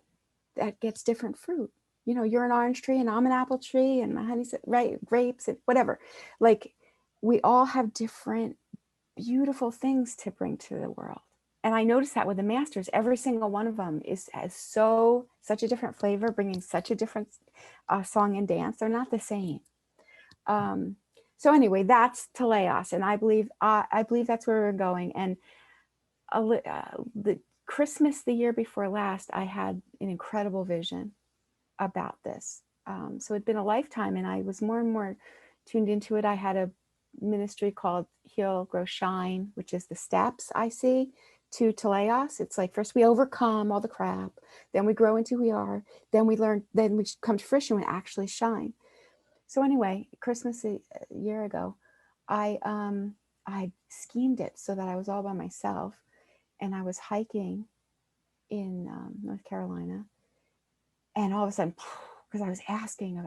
that gets different fruit. You're an orange tree and I'm an apple tree and my honey's right, grapes and whatever. Like, we all have different beautiful things to bring to the world. And I noticed that with the masters, every single one of them has such a different flavor, bringing such a different song and dance. They're not the same. So anyway, that's teleos, and I believe that's where we're going. And the Christmas the year before last, I had an incredible vision about this. So it'd been a lifetime, and I was more and more tuned into it. I had a ministry called Heal, Grow, Shine, which is the steps I see to teleos. It's like first we overcome all the crap, then we grow into who we are, then we learn, then we come to fruition and actually shine. So anyway, Christmas a year ago, I schemed it so that I was all by myself, and I was hiking in North Carolina, and all of a sudden, because I was asking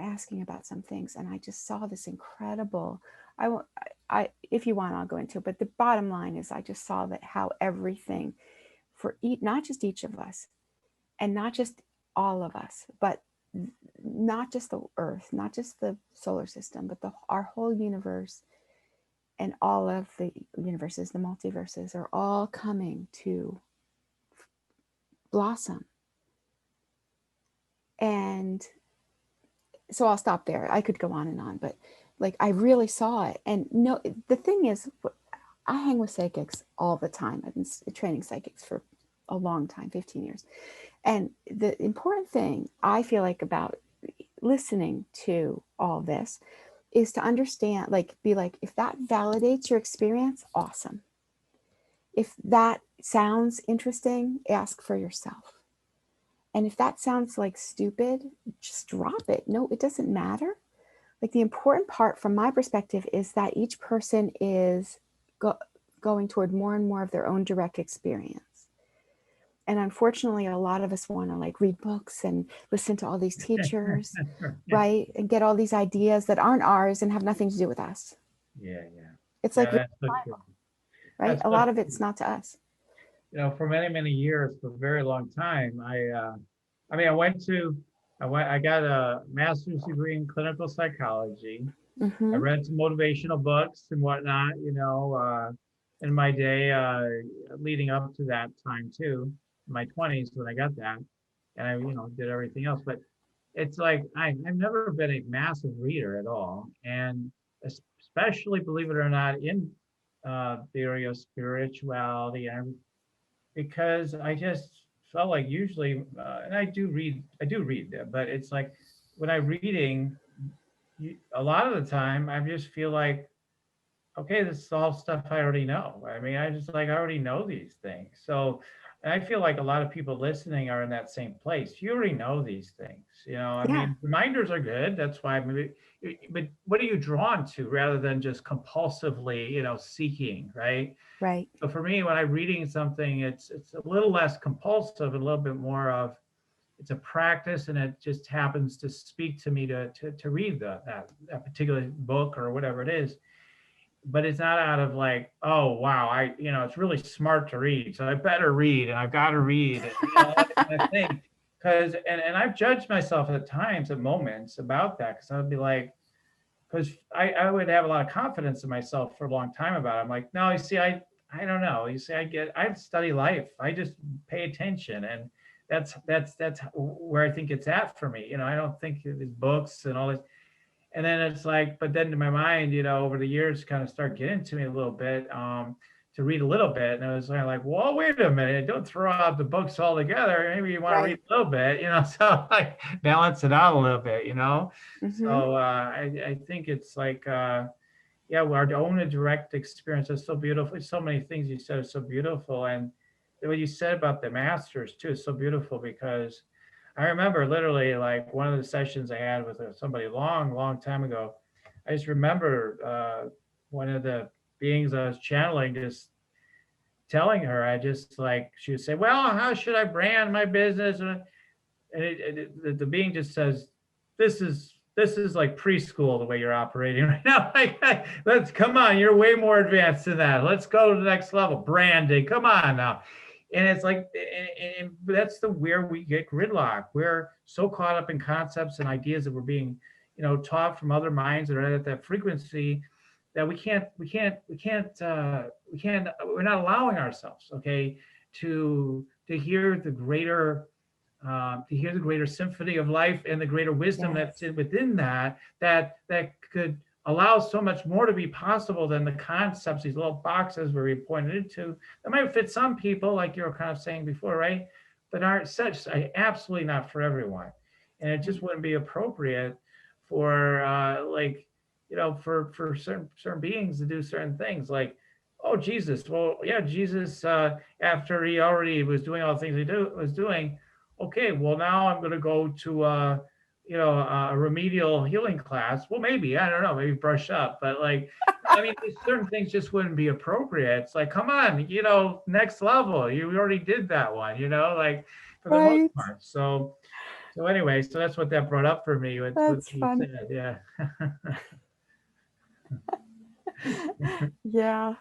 about some things, and I just saw this incredible. I if you want, I'll go into it, but the bottom line is, I just saw that how everything for not just each of us, and not just all of us, but not just the Earth, not just the solar system, but our whole universe and all of the universes, the multiverses, are all coming to blossom. And so I'll stop there. I could go on and on, but like I really saw it. And no, the thing is, I hang with psychics all the time. I've been training psychics for a long time, 15 years. And the important thing I feel like about listening to all this is to understand, like, be like, if that validates your experience, awesome. If that sounds interesting, ask for yourself. And if that sounds like stupid, just drop it. No, it doesn't matter. Like, the important part from my perspective is that each person is going toward more and more of their own direct experience. And unfortunately, a lot of us want to like read books and listen to all these teachers, right? And get all these ideas that aren't ours and have nothing to do with us. Yeah. It's like, That's so true. Right? That's A lot of it's not to us. You know, for many years, for a very long time, I got a master's degree in clinical psychology. Mm-hmm. I read some motivational books and whatnot, in my day, leading up to that time too, in my 20s when I got that, and I, did everything else. But it's like I've never been a massive reader at all, and especially, believe it or not, in theory of spirituality, and because I just felt like usually, and I do read, but it's like when I'm reading, a lot of the time I just feel like, okay, this is all stuff I already know. I mean, I already know these things. So, and I feel like a lot of people listening are in that same place. You already know these things. I mean, reminders are good. That's why maybe, but what are you drawn to rather than just compulsively, seeking, right? Right. So for me, when I'm reading something, it's a little less compulsive, a little bit more of, it's a practice, and it just happens to speak to me to read that particular book or whatever it is. But it's not out of like, oh wow, it's really smart to read, so I better read and I've got to read, that kind of thing. Because and I've judged myself at times, at moments, about that, because I would be like, because I would have a lot of confidence in myself for a long time about it. I'm like, no, you see, I don't know. You see, I study life. I just pay attention, and that's where I think it's at for me. I don't think these books and all this. And then it's like, but then in my mind, over the years, kind of start getting to me a little bit, to read a little bit. And I was like, well, wait a minute, don't throw out the books altogether. Maybe you want to read a little bit, so like balance it out a little bit, Mm-hmm. So I think it's like, our own direct experience is so beautiful. So many things you said are so beautiful. And what you said about the masters too is so beautiful, because I remember literally like one of the sessions I had with somebody long time ago. I just remember one of the beings I was channeling just telling her, she would say, well, how should I brand my business? And the being just says, this is like preschool, the way you're operating right now. Let's come on, you're way more advanced than that. Let's go to the next level, branding. Come on now. And it's like, and that's where we get gridlock. We're so caught up in concepts and ideas that we're being, taught from other minds that are at that frequency, that we're not allowing ourselves, okay, to hear the greater symphony of life and the greater wisdom that's within that could allow so much more to be possible than the concepts, these little boxes where we pointed into, that might fit some people, like you were kind of saying before, right? But aren't such, absolutely not for everyone. And it just wouldn't be appropriate for for certain beings to do certain things. Like, oh, Jesus. Well, yeah, Jesus, after he already was doing all the things was doing, okay, well, now I'm going to go to, a remedial healing class. Well, maybe, I don't know, maybe brush up. But like, I mean, certain things just wouldn't be appropriate. It's like, come on, next level. You already did that one, like for the most Right. part. So anyway, so that's what that brought up for me. What That's you funny. said, yeah. Yeah.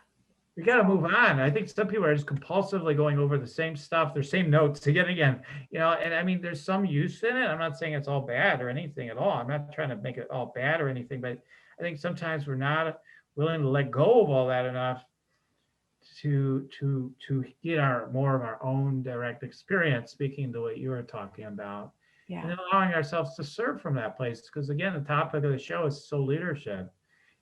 We got to So, move on. I think some people are just compulsively going over the same stuff, their same notes again and again. And I mean, there's some use in it. I'm not saying it's all bad or anything at all. I'm not trying to make it all bad or anything, but I think sometimes we're not willing to let go of all that enough to get our more of our own direct experience, speaking to what you were talking about, and yeah. then allowing ourselves to serve from that place. Because again, the topic of the show is soul leadership.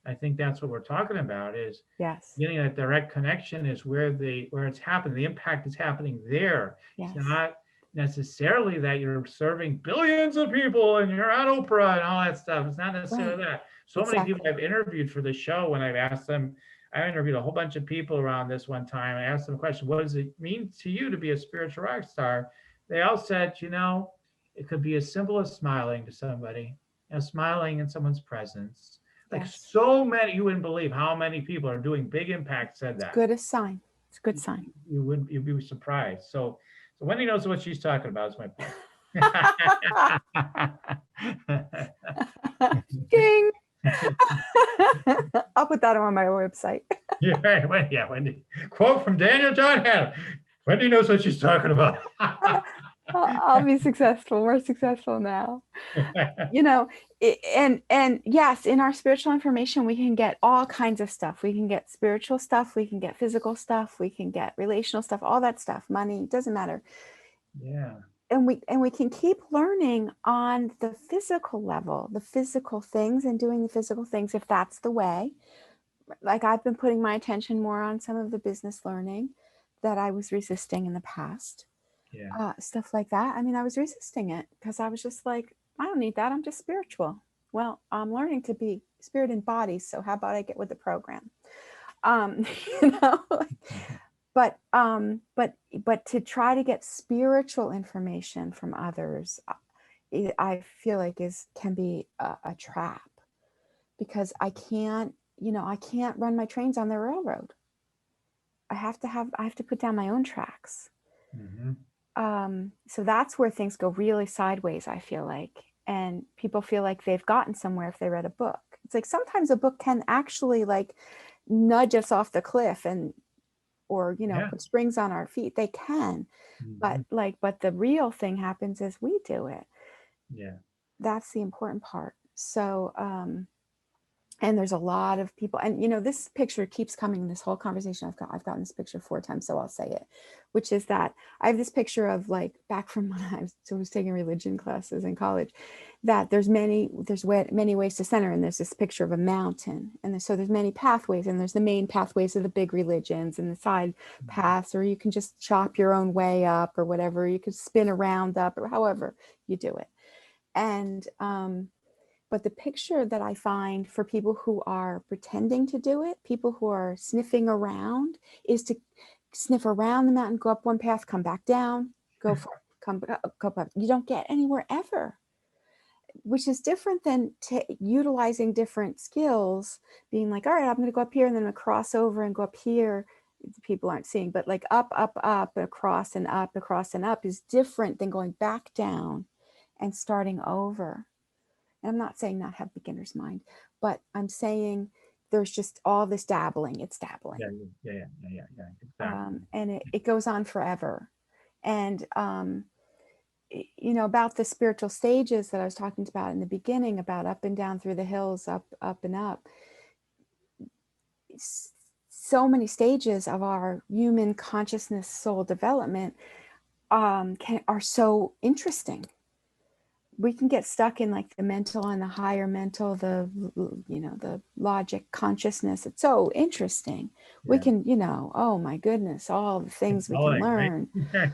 I think that's what we're talking about is Yes. getting that direct connection is where it's happening. The impact is happening there. It's Yes. not necessarily that you're serving billions of people and you're on Oprah and all that stuff. It's not necessarily Right. that. So many people Exactly. I've interviewed for the show, when I've asked them, I interviewed a whole bunch of people around this one time. I asked them a question, what does it mean to you to be a spiritual rock star? They all said, it could be as simple as smiling to somebody, smiling in someone's presence. Like Yes. so many, you wouldn't believe how many people are doing big impact said It's that. good a sign. It's a good sign. You'd be surprised. So Wendy knows what she's talking about, is my point. Ding. I'll put that on my website. Yeah, right. Yeah, Wendy. Quote from Daniel John Hannah. Wendy knows what she's talking about. I'll be successful. We're successful now. And yes, in our spiritual information, we can get all kinds of stuff. We can get spiritual stuff. We can get physical stuff. We can get relational stuff, all that stuff, money, doesn't matter. Yeah. And we can keep learning on the physical level, the physical things, and doing the physical things if that's the way. Like I've been putting my attention more on some of the business learning that I was resisting in the past. Yeah. Stuff like that. I mean, I was resisting it because I was just like, I don't need that. I'm just spiritual. Well, I'm learning to be spirit and body. So how about I get with the program? You know, but to try to get spiritual information from others, I feel like can be a trap, because I can't run my trains on the railroad. I have to put down my own tracks. Mm-hmm. So that's where things go really sideways, I feel like. And people feel like they've gotten somewhere if they read a book. It's like sometimes a book can actually like nudge us off the cliff or Yeah. put springs on our feet. They can. Mm-hmm. But the real thing happens as we do it. Yeah. That's the important part. So and there's a lot of people, and this picture keeps coming in this whole conversation. I've gotten this picture 4 times, so I'll say it, which is that I have this picture of like back from when I was taking religion classes in college, that there's many ways to center, and there's this picture of a mountain, and so there's many pathways, and there's the main pathways of the big religions and the side paths, or you can just chop your own way up or whatever, you could spin around up or however you do it. And but the picture that I find for people who are pretending to do it, people who are sniffing around, is to sniff around the mountain, go up one path, come back down, go up. You don't get anywhere ever, which is different than utilizing different skills, being like, all right, I'm going to go up here and then I'm going to cross over and go up here. People aren't seeing, but like up, across and up is different than going back down and starting over. And I'm not saying not have beginner's mind, but I'm saying there's just all this dabbling. It's dabbling. Yeah. Exactly. And it goes on forever. And, about the spiritual stages that I was talking about in the beginning, about up and down through the hills, up and up. So many stages of our human consciousness, soul development are so interesting. we can get stuck in like the mental and the higher mental, the logic consciousness. It's so interesting. We Yeah. can, oh my goodness, all the things we can Controlling, right? learn.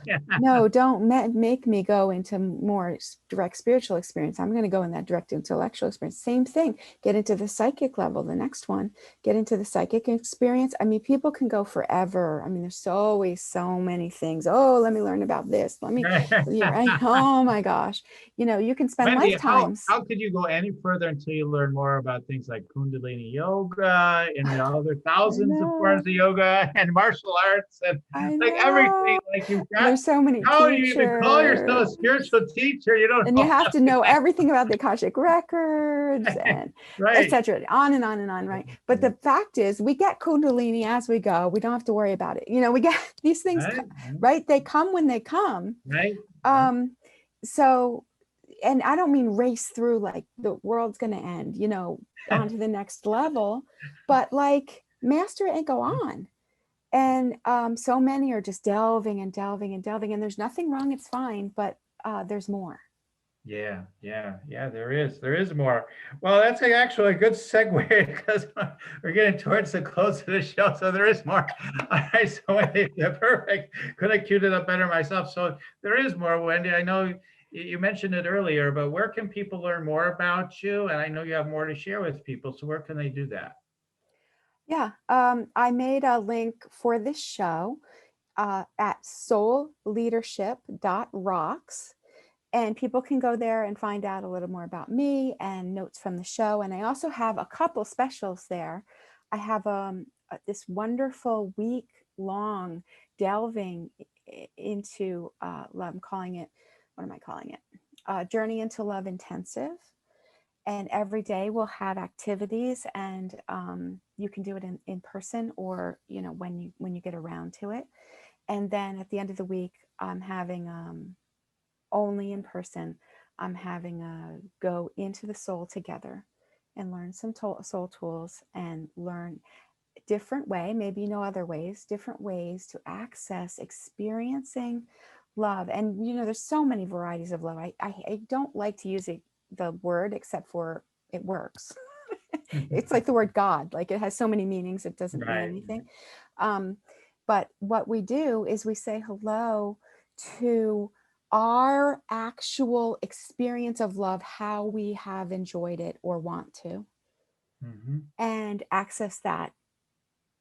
Yeah. No, don't make me go into more direct spiritual experience. I'm going to go in that direct intellectual experience. Same thing. Get into the psychic level. The next one, get into the psychic experience. I mean, people can go forever. I mean, there's always so many things. Oh, let me learn about this. You're right. Oh my gosh. You can spend Wendy, lifetimes. how could you go any further until you learn more about things like Kundalini yoga and the other I thousands of forms know. of yoga and martial arts and I like everything? know. Like you've got, There's so many how do you even call yourself a teachers. spiritual teacher? You don't And you know. have to know everything about the Akashic records and Right. etc. On and on and on, right? But the fact is, we get Kundalini as we go. We don't have to worry about it. We get these things, Right. right? They come when they come. Right. So, and I don't mean race through like the world's going to end, on to the next level, but like master it and go on. And so many are just delving and delving and delving, and there's nothing wrong. It's fine, but there's more. Yeah, there is more. Well, that's actually a good segue because we're getting towards the close of the show. So there is more. All right, so Wendy, perfect. Could have queued it up better myself. So there is more, Wendy. I know you mentioned it earlier, but where can people learn more about you? And I know you have more to share with people. So where can they do that? Yeah, I made a link for this show at Soulleadership.rocks. And people can go there and find out a little more about me and notes from the show. And I also have a couple specials there. I have this wonderful week-long delving into love. I'm calling it, what am I calling it? Journey into Love Intensive. And every day we'll have activities, and you can do it in person or when you get around to it. And then at the end of the week, I'm having only in person, I'm having a go into the soul together and learn some soul tools and learn a different way, maybe other ways, different ways to access experiencing love. And there's so many varieties of love. I don't like to use the word except for it works. It's like the word God, like it has so many meanings, it doesn't mean anything. But what we do is we say hello to our actual experience of love, how we have enjoyed it or want to, and access that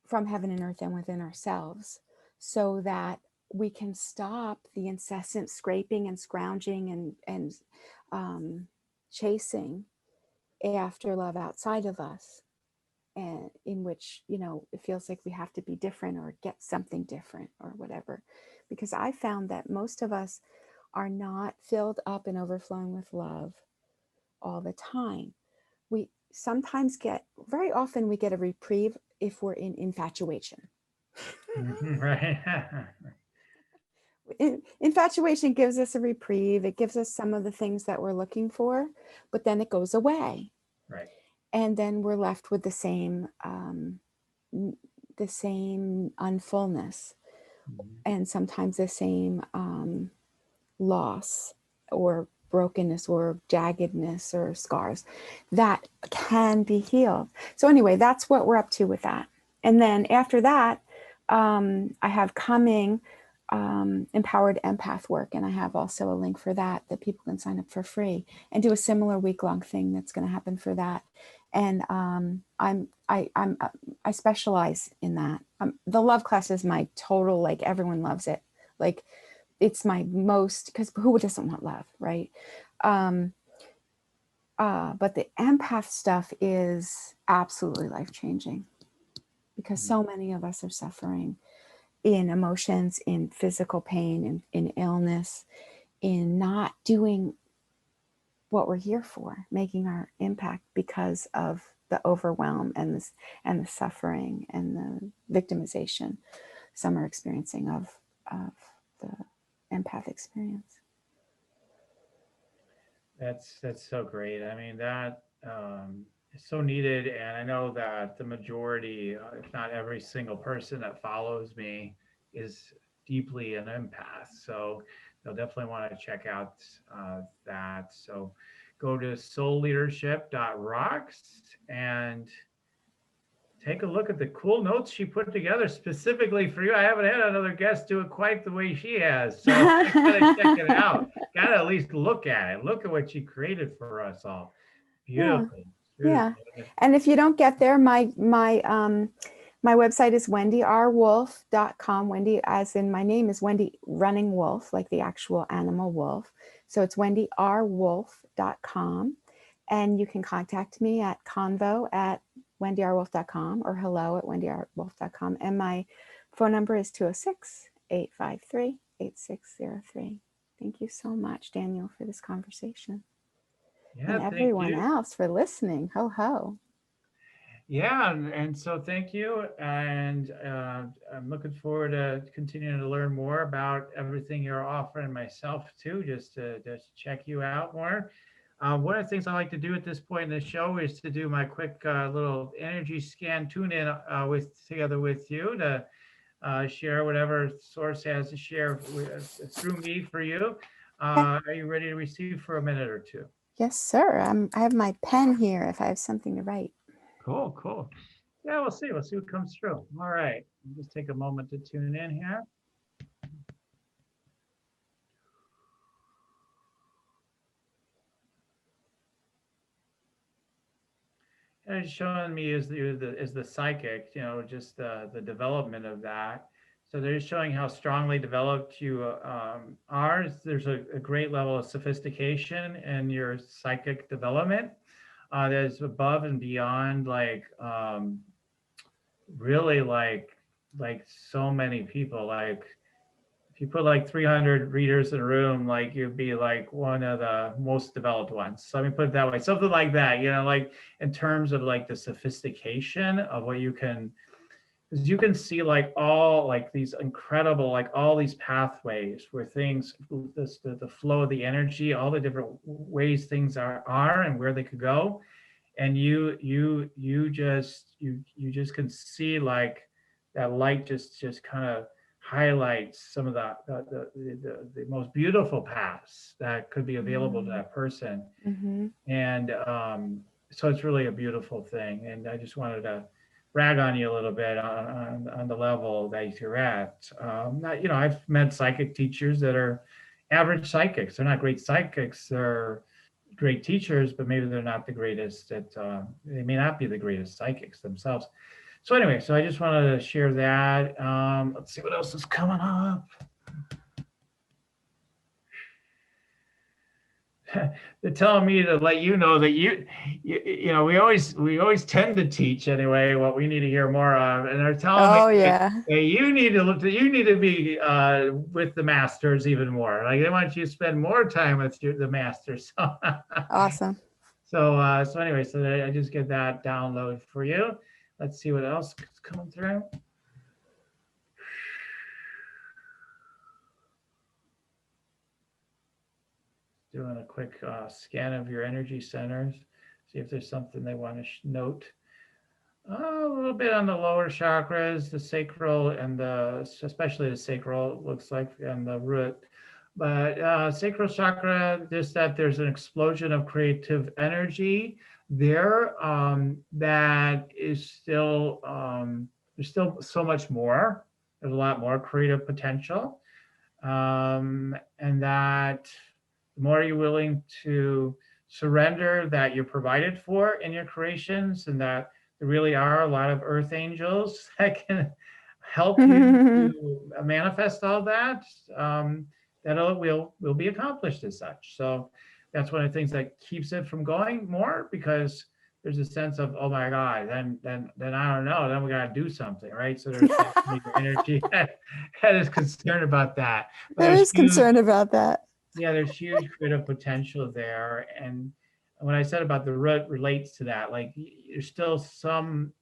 from heaven and earth and within ourselves, so that we can stop the incessant scraping and scrounging and chasing after love outside of us, and in which it feels like we have to be different or get something different or whatever. Because I found that most of us are not filled up and overflowing with love all the time. We sometimes very often we get a reprieve if we're in infatuation. Right. Infatuation gives us a reprieve. It gives us some of the things that we're looking for, but then it goes away. Right. And then we're left with the same unfullness, and sometimes the same loss or brokenness or jaggedness or scars that can be healed. So anyway, that's what we're up to with that. And then after that, I have coming empowered empath work, and I have also a link for that people can sign up for free and do a similar week-long thing that's going to happen for that. And I specialize in that. The love class is my total, like everyone loves it. Like it's my most, because who doesn't want love, right? But the empath stuff is absolutely life-changing, because so many of us are suffering in emotions, in physical pain, in illness, in not doing what we're here for, making our impact because of the overwhelm and the suffering and the victimization some are experiencing of the empath experience. That's so great. I mean, that is so needed. And I know that the majority, if not every single person that follows me, is deeply an empath. So they'll definitely want to check out that. So go to Soulleadership.rocks and take a look at the cool notes she put together specifically for you. I haven't had another guest do it quite the way she has. So you gotta check it out. Gotta at least look at it. Look at what she created for us all. Yeah. Beautiful. Yeah. Beautiful. And if you don't get there, my website is wendyrwolf.com. Wendy, as in my name, is Wendy Running Wolf, like the actual animal wolf. So it's wendyrwolf.com. And you can contact me at convo@wendyrwolf.com or hello@wendyrwolf.com. And my phone number is 206-853-8603. Thank you so much, Daniel, for this conversation. Yeah, And everyone else for listening. Ho, ho. Yeah, and so thank you, and I'm looking forward to continuing to learn more about everything you're offering myself too, just to check you out more. One of the things I like to do at this point in the show is to do my quick little energy scan tune in together with you to share whatever source has to share through me for you. Are you ready to receive for a minute or two? Yes, sir. I have my pen here if I have something to write. Cool, cool. Yeah, we'll see. We'll see what comes through. All right. Just take a moment to tune in here. And it's showing me is the psychic, just the development of that. So they're showing how strongly developed you are. There's a great level of sophistication in your psychic development that is above and beyond really like so many people. Like if you put like 300 readers in a room, like you'd be like one of the most developed ones. So let me put it that way, something like that, like in terms of like the sophistication of what you can, because you can see like all like these incredible, like all these pathways where things, the flow of the energy, all the different ways things are and where they could go. And you just can see like that light just kind of highlights some of the most beautiful paths that could be available to that person. And so it's really a beautiful thing. And I just wanted to brag on you a little bit on the level that you're at. I've met psychic teachers that are average psychics. They're not great psychics. They're great teachers, but maybe they're not the greatest they may not be the greatest psychics themselves. So anyway, so I just wanted to share that. Let's see what else is coming up. They're telling me to let you know that we always tend to teach anyway what we need to hear more of, and they're telling me, hey, you need to be with the masters even more. Like they want you to spend more time with the masters. Awesome. So anyway, so I just get that download for you. Let's see what else is coming through. Doing a quick scan of your energy centers, see if there's something they want to note. A little bit on the lower chakras, the sacral and especially the sacral looks like, and the root. But sacral chakra, just that there's an explosion of creative energy there that is still, there's still so much more. There's a lot more creative potential. And that the more you're willing to surrender that you're provided for in your creations, and that there really are a lot of earth angels that can help you to manifest all that, that will be accomplished as such. So that's one of the things that keeps it from going more, because there's a sense of, oh my God, then I don't know, then we got to do something, right? So there's that energy that is concerned about that. There is concern about that. Yeah, there's huge creative potential there. And when I said about the root relates to that, like there's still some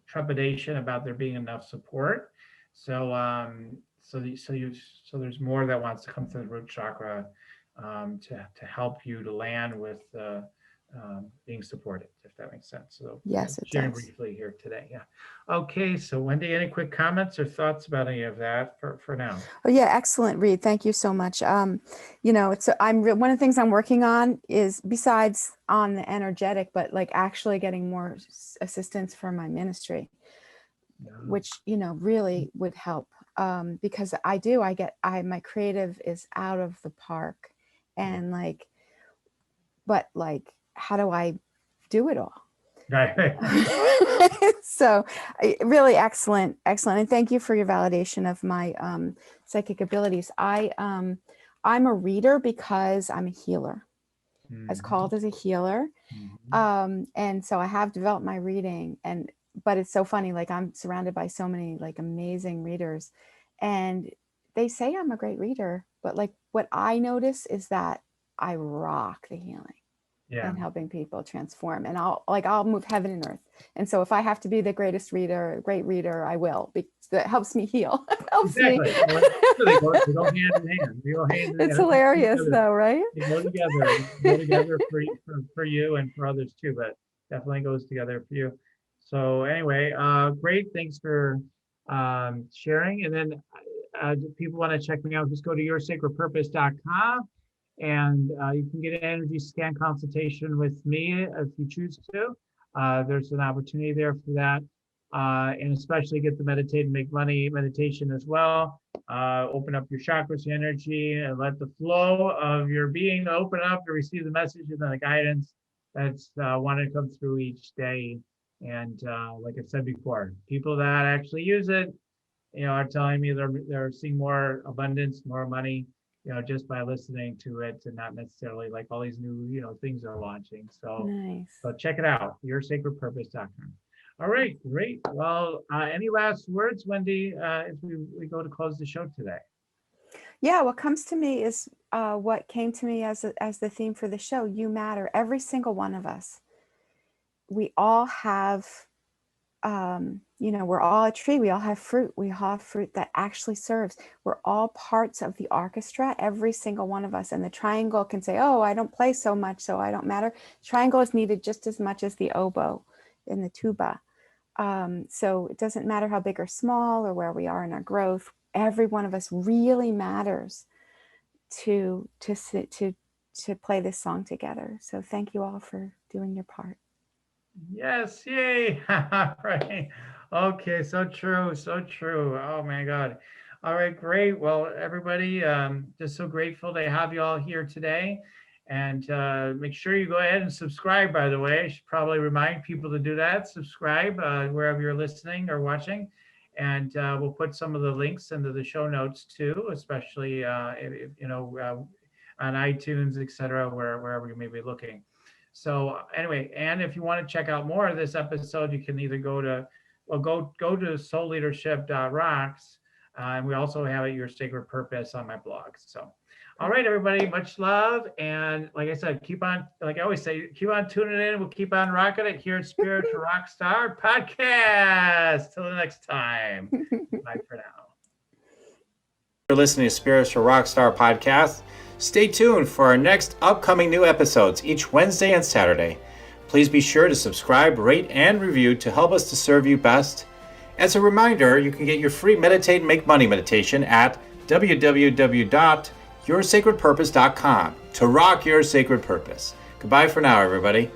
trepidation about there being enough support. So so there's more that wants to come through the root chakra to help you to land with being supported, if that makes sense. So Yes, it sharing does. briefly here today. Yeah. Okay. So Wendy, any quick comments or thoughts about any of that for now? Oh yeah, excellent, Reed. Thank you so much. It's one of the things I'm working on is, besides on the energetic, but like actually getting more assistance for my ministry, which really would help, because my creative is out of the park, and how do I do it all? Right. So really excellent, and thank you for your validation of my psychic abilities. I'm a reader because I'm a healer. I was called as a healer, and so I have developed my reading, but it's so funny, like I'm surrounded by so many like amazing readers, and they say I'm a great reader, but like what I notice is that I rock the healing. Yeah. And helping people transform, and I'll move heaven and earth. And so if I have to be the great reader, I will, because that helps me heal. It helps me. Well, they go hand in hand. They go hand in hand. It's hilarious though, right? They go together. They go together for you and for others too, but definitely goes together for you. So anyway, great. Thanks for sharing. And then if people want to check me out, just go to yoursacredpurpose.com. And you can get an energy scan consultation with me if you choose to. There's an opportunity there for that. And especially get the Meditate and Make Money meditation as well. Open up your chakras, your energy, and let the flow of your being open up to receive the message and then the guidance that's wanting to come through each day. And like I said before, people that actually use it, are telling me they're seeing more abundance, more money, just by listening to it, and not necessarily like all these new, things are launching. So, Nice. So check it out, yoursacredpurpose.com. All right, great. Well, any last words, Wendy, as we go to close the show today? Yeah, what comes to me is what came to me as the theme for the show. You matter, every single one of us. We all have, we're all a tree. We all have fruit. We all have fruit that actually serves. We're all parts of the orchestra, every single one of us. And the triangle can say, oh, I don't play so much, so I don't matter. Triangle is needed just as much as the oboe and the tuba. So it doesn't matter how big or small or where we are in our growth. Every one of us really matters to play this song together. So thank you all for doing your part. Yes, yay. Right. Okay, so true. Oh my God. All right, great. Well, everybody, just so grateful to have you all here today. And make sure you go ahead and subscribe, by the way. I should probably remind people to do that. Subscribe wherever you're listening or watching. And we'll put some of the links into the show notes too, especially, on iTunes, et cetera, wherever you may be looking. So anyway, and if you want to check out more of this episode, you can either go to Soulleadership.rocks. And we also have Your Sacred Purpose on my blog. So, all right, everybody, much love. And like I said, like I always say, keep on tuning in. We'll keep on rocking it here at Spiritual Rockstar Podcast. Till the next time. Bye for now. You're listening to Spiritual Rockstar Podcast. Stay tuned for our next upcoming new episodes each Wednesday and Saturday. Please be sure to subscribe, rate, and review to help us to serve you best. As a reminder, you can get your free Meditate and Make Money meditation at www.yoursacredpurpose.com to rock your sacred purpose. Goodbye for now, everybody.